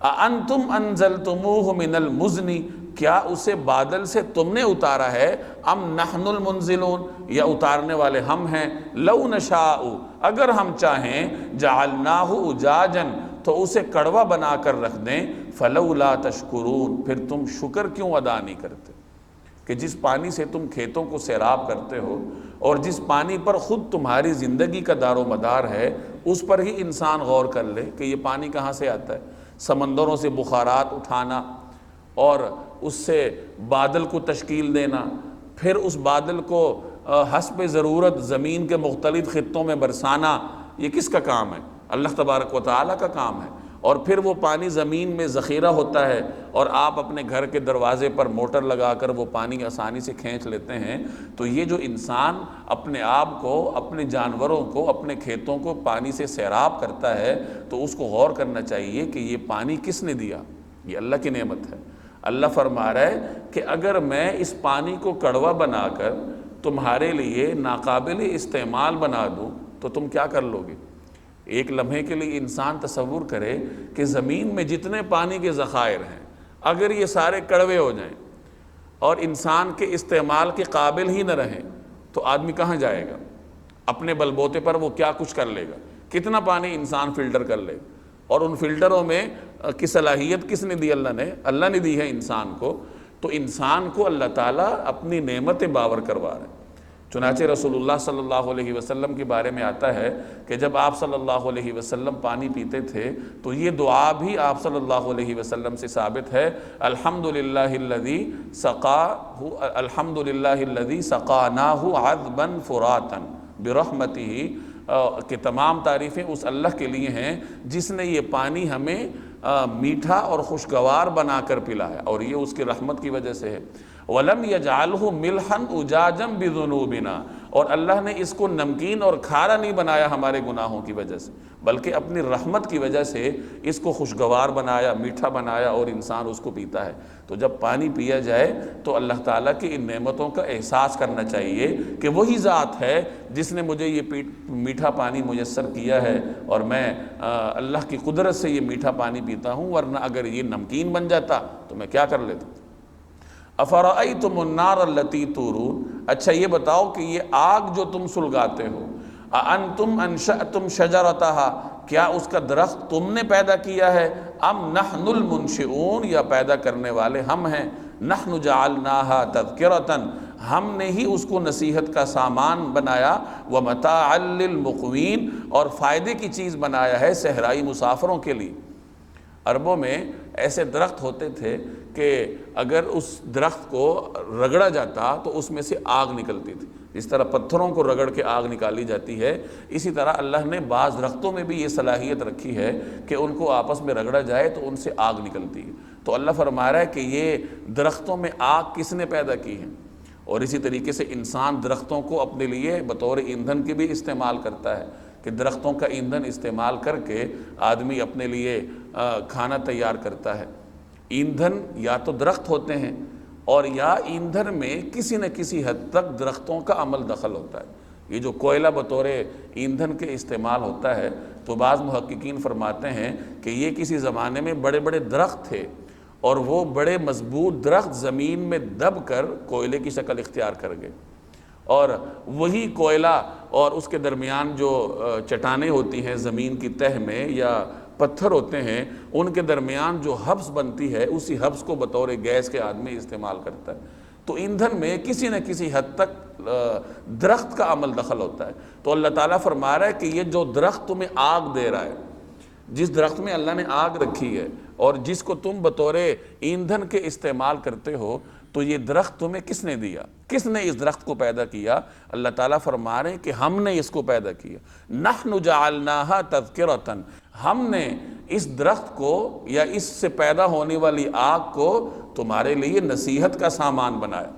اانتم انزلتموہ من المزن، کیا اسے بادل سے تم نے اتارا ہے، ام نحن المنزلون، یا اتارنے والے ہم ہیں، لو نشاء، اگر ہم چاہیں، جعلناہ اجاجا، تو اسے کڑوا بنا کر رکھ دیں، فلولا تشکرون، پھر تم شکر کیوں ادا نہیں کرتے؟ کہ جس پانی سے تم کھیتوں کو سیراب کرتے ہو اور جس پانی پر خود تمہاری زندگی کا دار و مدار ہے، اس پر ہی انسان غور کر لے کہ یہ پانی کہاں سے آتا ہے۔ سمندروں سے بخارات اٹھانا اور اس سے بادل کو تشکیل دینا، پھر اس بادل کو حسب ضرورت زمین کے مختلف خطوں میں برسانا، یہ کس کا کام ہے؟ اللہ تبارک و تعالیٰ کا کام ہے۔ اور پھر وہ پانی زمین میں ذخیرہ ہوتا ہے اور آپ اپنے گھر کے دروازے پر موٹر لگا کر وہ پانی آسانی سے کھینچ لیتے ہیں۔ تو یہ جو انسان اپنے آپ کو، اپنے جانوروں کو، اپنے کھیتوں کو پانی سے سیراب کرتا ہے، تو اس کو غور کرنا چاہیے کہ یہ پانی کس نے دیا؟ یہ اللہ کی نعمت ہے۔ اللہ فرما رہا ہے کہ اگر میں اس پانی کو کڑوا بنا کر تمہارے لیے ناقابل استعمال بنا دوں تو تم کیا کر لو گے؟ ایک لمحے کے لیے انسان تصور کرے کہ زمین میں جتنے پانی کے ذخائر ہیں، اگر یہ سارے کڑوے ہو جائیں اور انسان کے استعمال کے قابل ہی نہ رہیں تو آدمی کہاں جائے گا؟ اپنے بل بوتے پر وہ کیا کچھ کر لے گا؟ کتنا پانی انسان فلٹر کر لے گا؟ اور ان فلٹروں میں کی صلاحیت کس نے دی؟ اللہ نے دی ہے انسان کو۔ تو انسان کو اللہ تعالیٰ اپنی نعمت باور کروا رہے ہیں۔ چنانچہ رسول اللہ صلی اللہ علیہ وسلم کے بارے میں آتا ہے کہ جب آپ صلی اللہ علیہ وسلم پانی پیتے تھے تو یہ دعا بھی آپ صلی اللہ علیہ وسلم سے ثابت ہے، الحمدللہ الذی سقاناہ عذبا فراتا برحمتہ، کہ تمام تعریفیں اس اللہ کے لیے ہیں جس نے یہ پانی ہمیں میٹھا اور خوشگوار بنا کر پلایا، اور یہ اس کی رحمت کی وجہ سے ہے۔ وَلَمْ يَجْعَلْهُ مِلْحًا أُجَاجًا بِذُنُوبِنَا، اور اللہ نے اس کو نمکین اور کھارا نہیں بنایا ہمارے گناہوں کی وجہ سے، بلکہ اپنی رحمت کی وجہ سے اس کو خوشگوار بنایا، میٹھا بنایا، اور انسان اس کو پیتا ہے۔ تو جب پانی پیا جائے تو اللہ تعالیٰ کی ان نعمتوں کا احساس کرنا چاہیے کہ وہی ذات ہے جس نے مجھے یہ میٹھا پانی میسر کیا ہے، اور میں اللہ کی قدرت سے یہ میٹھا پانی پیتا ہوں، ورنہ اگر یہ نمکین بن جاتا تو میں کیا کر لیتا۔ افرأیتم النار التی تورون، اچھا یہ بتاؤ کہ یہ آگ جو تم سلگاتے ہو، اانتم انشأتم شجرتہا، کیا اس کا درخت تم نے پیدا کیا ہے، ام نحن المنشئون، یا پیدا کرنے والے ہم ہیں، نحن جعلناہا تذکرۃ، ہم نے ہی اس کو نصیحت کا سامان بنایا، ومتاعا للمقوین، اور فائدے کی چیز بنایا ہے صحرائی مسافروں کے لیے۔ عربوں میں ایسے درخت ہوتے تھے کہ اگر اس درخت کو رگڑا جاتا تو اس میں سے آگ نکلتی تھی، جس طرح پتھروں کو رگڑ کے آگ نکالی جاتی ہے، اسی طرح اللہ نے بعض درختوں میں بھی یہ صلاحیت رکھی ہے کہ ان کو آپس میں رگڑا جائے تو ان سے آگ نکلتی ہے۔ تو اللہ فرما رہا ہے کہ یہ درختوں میں آگ کس نے پیدا کی ہے، اور اسی طریقے سے انسان درختوں کو اپنے لیے بطور ایندھن کے بھی استعمال کرتا ہے، کہ درختوں کا ایندھن استعمال کر کے آدمی اپنے لیے کھانا تیار کرتا ہے۔ ایندھن یا تو درخت ہوتے ہیں، اور یا ایندھن میں کسی نہ کسی حد تک درختوں کا عمل دخل ہوتا ہے۔ یہ جو کوئلہ بطور ایندھن کے استعمال ہوتا ہے، تو بعض محققین فرماتے ہیں کہ یہ کسی زمانے میں بڑے بڑے درخت تھے، اور وہ بڑے مضبوط درخت زمین میں دب کر کوئلے کی شکل اختیار کر گئے، اور وہی کوئلہ اور اس کے درمیان جو چٹانیں ہوتی ہیں زمین کی تہہ میں یا پتھر ہوتے ہیں، ان کے درمیان جو حبس بنتی ہے، اسی حبس کو بطور گیس کے آدمی استعمال کرتا ہے۔ تو ایندھن میں کسی نہ کسی حد تک درخت کا عمل دخل ہوتا ہے۔ تو اللہ تعالیٰ فرما رہا ہے کہ یہ جو درخت تمہیں آگ دے رہا ہے، جس درخت میں اللہ نے آگ رکھی ہے اور جس کو تم بطور ایندھن کے استعمال کرتے ہو، تو یہ درخت تمہیں کس نے دیا؟ کس نے اس درخت کو پیدا کیا؟ اللہ تعالیٰ فرما رہے ہیں کہ ہم نے اس کو پیدا کیا۔ نحن جعلناہا تذکرۃ، ہم نے اس درخت کو یا اس سے پیدا ہونے والی آگ کو تمہارے لیے نصیحت کا سامان بنایا،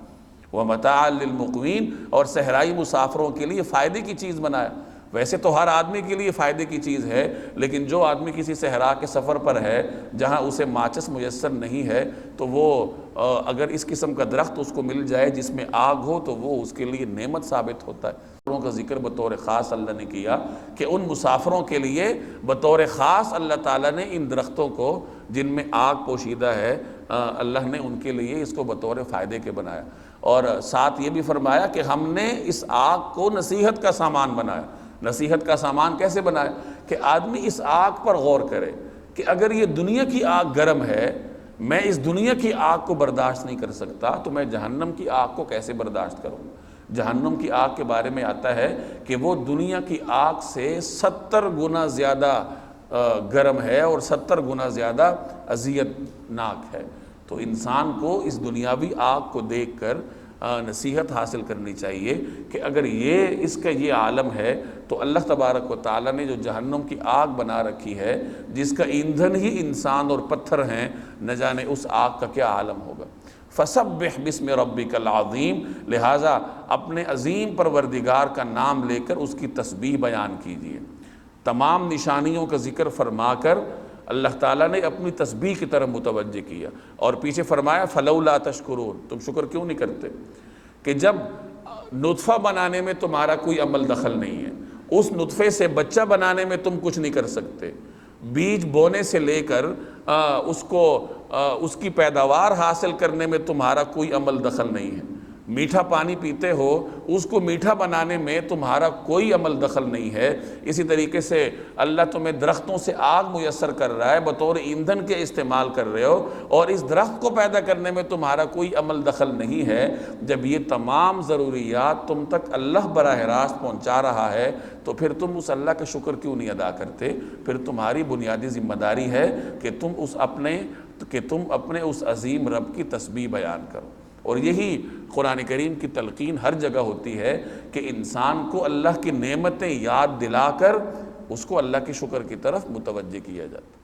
ومتاعا للمقوین، اور صحرائی مسافروں کے لیے فائدے کی چیز بنایا۔ ویسے تو ہر آدمی کے لیے فائدے کی چیز ہے، لیکن جو آدمی کسی صحرا کے سفر پر ہے جہاں اسے ماچس میسر نہیں ہے، تو وہ اگر اس قسم کا درخت اس کو مل جائے جس میں آگ ہو تو وہ اس کے لیے نعمت ثابت ہوتا ہے۔ کا ذکر بطور خاص اللہ نے کیا کہ ان مسافروں کے لیے بطور خاص اللہ تعالیٰ نے ان درختوں کو جن میں آگ پوشیدہ ہے، اللہ نے ان کے لیے اس کو بطور فائدے کے بنایا، اور ساتھ یہ بھی فرمایا کہ ہم نے اس آگ کو نصیحت کا سامان بنایا۔ نصیحت کا سامان کیسے بنایا؟ کہ آدمی اس آگ پر غور کرے کہ اگر یہ دنیا کی آگ گرم ہے، میں اس دنیا کی آگ کو برداشت نہیں کر سکتا، تو میں جہنم کی آگ کو کیسے برداشت کروں؟ جہنم کی آگ کے بارے میں آتا ہے کہ وہ دنیا کی آگ سے 70 گنا زیادہ گرم ہے اور 70 گنا زیادہ اذیت ناک ہے۔ تو انسان کو اس دنیاوی آگ کو دیکھ کر نصیحت حاصل کرنی چاہیے کہ اگر اس کا یہ عالم ہے تو اللہ تبارک و تعالیٰ نے جو جہنم کی آگ بنا رکھی ہے، جس کا ایندھن ہی انسان اور پتھر ہیں، نہ جانے اس آگ کا کیا عالم ہوگا۔ فَسَبِّحْ بِاسْمِ رَبِّكَ الْعَظِيمِ، لہٰذا اپنے عظیم پروردگار کا نام لے کر اس کی تسبیح بیان کیجیے۔ تمام نشانیوں کا ذکر فرما کر اللہ تعالیٰ نے اپنی تسبیح کی طرف متوجہ کیا، اور پیچھے فرمایا فَلَوْلَا تَشْكُرُونَ، تم شکر کیوں نہیں کرتے؟ کہ جب نطفہ بنانے میں تمہارا کوئی عمل دخل نہیں ہے، اس نطفے سے بچہ بنانے میں تم کچھ نہیں کر سکتے، بیج بونے سے لے کر اس کی پیداوار حاصل کرنے میں تمہارا کوئی عمل دخل نہیں ہے، میٹھا پانی پیتے ہو اس کو میٹھا بنانے میں تمہارا کوئی عمل دخل نہیں ہے، اسی طریقے سے اللہ تمہیں درختوں سے آگ میسر کر رہا ہے، بطور ایندھن کے استعمال کر رہے ہو، اور اس درخت کو پیدا کرنے میں تمہارا کوئی عمل دخل نہیں ہے۔ جب یہ تمام ضروریات تم تک اللہ براہ راست پہنچا رہا ہے تو پھر تم اس اللہ کا شکر کیوں نہیں ادا کرتے؟ پھر تمہاری بنیادی ذمہ داری ہے کہ تم اپنے اس عظیم رب کی تسبیح بیان کرو، اور یہی قرآن کریم کی تلقین ہر جگہ ہوتی ہے کہ انسان کو اللہ کی نعمتیں یاد دلا کر اس کو اللہ کے شکر کی طرف متوجہ کیا جاتا ہے۔